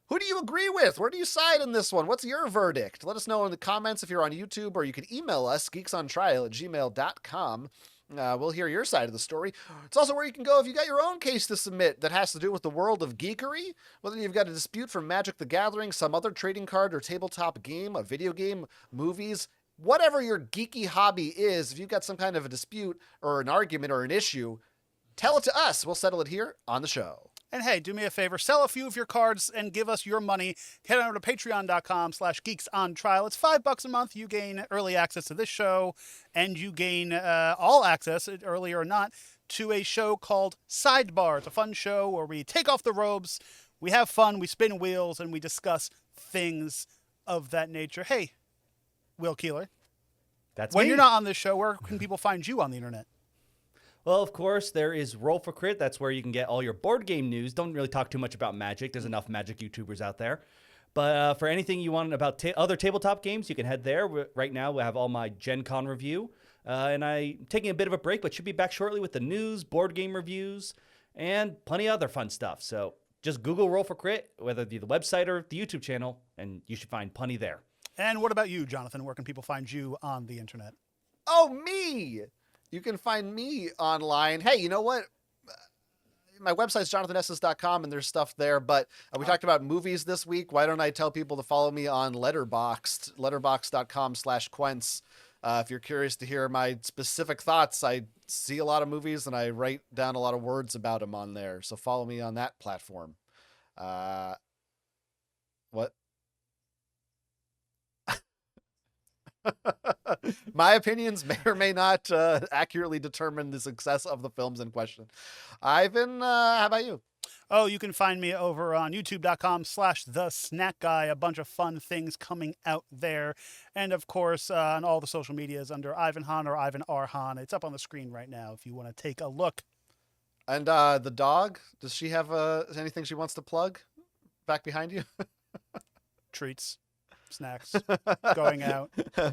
Who do you agree with? Where do you side in this one? What's your verdict? Let us know in the comments if you're on YouTube, or you can email us, geeksontrial@gmail.com. We'll hear your side of the story. It's also where you can go if you got your own case to submit that has to do with the world of geekery, whether you've got a dispute from Magic the Gathering, some other trading card or tabletop game, a video game, movies, whatever your geeky hobby is. If you've got some kind of a dispute or an argument or an issue, tell it to us. We'll settle it here on the show. And hey, do me a favor, sell a few of your cards and give us your money. Head over to patreon.com/geeksontrial. It's $5 a month. You gain early access to this show, and you gain all access, early or not, to a show called Sidebar. It's a fun show where we take off the robes, we have fun, we spin wheels, and we discuss things of that nature. Hey, Will Keeler, That's when me. you're not on this show, where can people find you on the internet? Well, of course, there is Roll for Crit. That's where you can get all your board game news. Don't really talk too much about Magic. There's enough Magic YouTubers out there. But for anything you want about other tabletop games, you can head there. Right now, we have all my Gen Con review. And I'm taking a bit of a break, but should be back shortly with the news, board game reviews, and plenty of other fun stuff. So just Google Roll for Crit, whether it be the website or the YouTube channel, and you should find plenty there. And what about you, Jonathan? Where can people find you on the internet? Oh, me! You can find me online. Hey, you know what? My website's jonathanesses.com, and there's stuff there. But we talked about movies this week. Why don't I tell people to follow me on Letterboxd, letterboxd.com/Quents. If you're curious to hear my specific thoughts, I see a lot of movies, and I write down a lot of words about them on there. So follow me on that platform. What? My opinions may or may not accurately determine the success of the films in question. Ivan, how about you? Oh, you can find me over on youtube.com/thesnackguy. A bunch of fun things coming out there. And of course, on all the social medias under Ivan Han or Ivan R. Han. It's up on the screen right now if you want to take a look. And the dog, does she have anything she wants to plug back behind you? Treats, snacks, going out.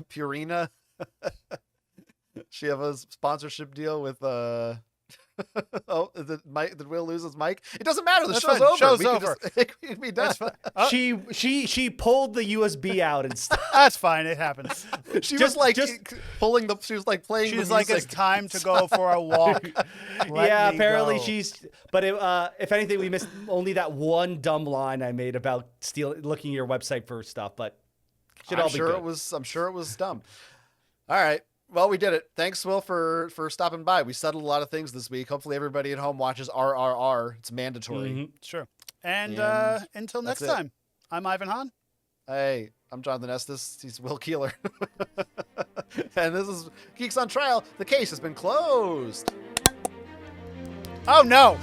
Purina. She have a sponsorship deal with oh, did Will lose his mic? It doesn't matter. The That's show's fine. over. Show's We can over. just- it can be done. She pulled the USB out and stuff. That's fine. It happens. She Just- was like just- pulling the. She was like playing. She's the like, music. it's time to go for a walk. Let Yeah, me apparently go. she's. But if anything, we missed only that one dumb line I made about looking at your website for stuff. But should all I'm be sure good. it was. I'm sure it was dumb. All right. Well, we did it. Thanks, Will, for stopping by. We settled a lot of things this week. Hopefully, everybody at home watches RRR. It's mandatory. Mhm. Sure. And And until that's next it. time, I'm Ivan Han. Hey, I'm Jonathan Estes. He's Will Keeler. And this is Geeks on Trial. The case has been closed. Oh, no.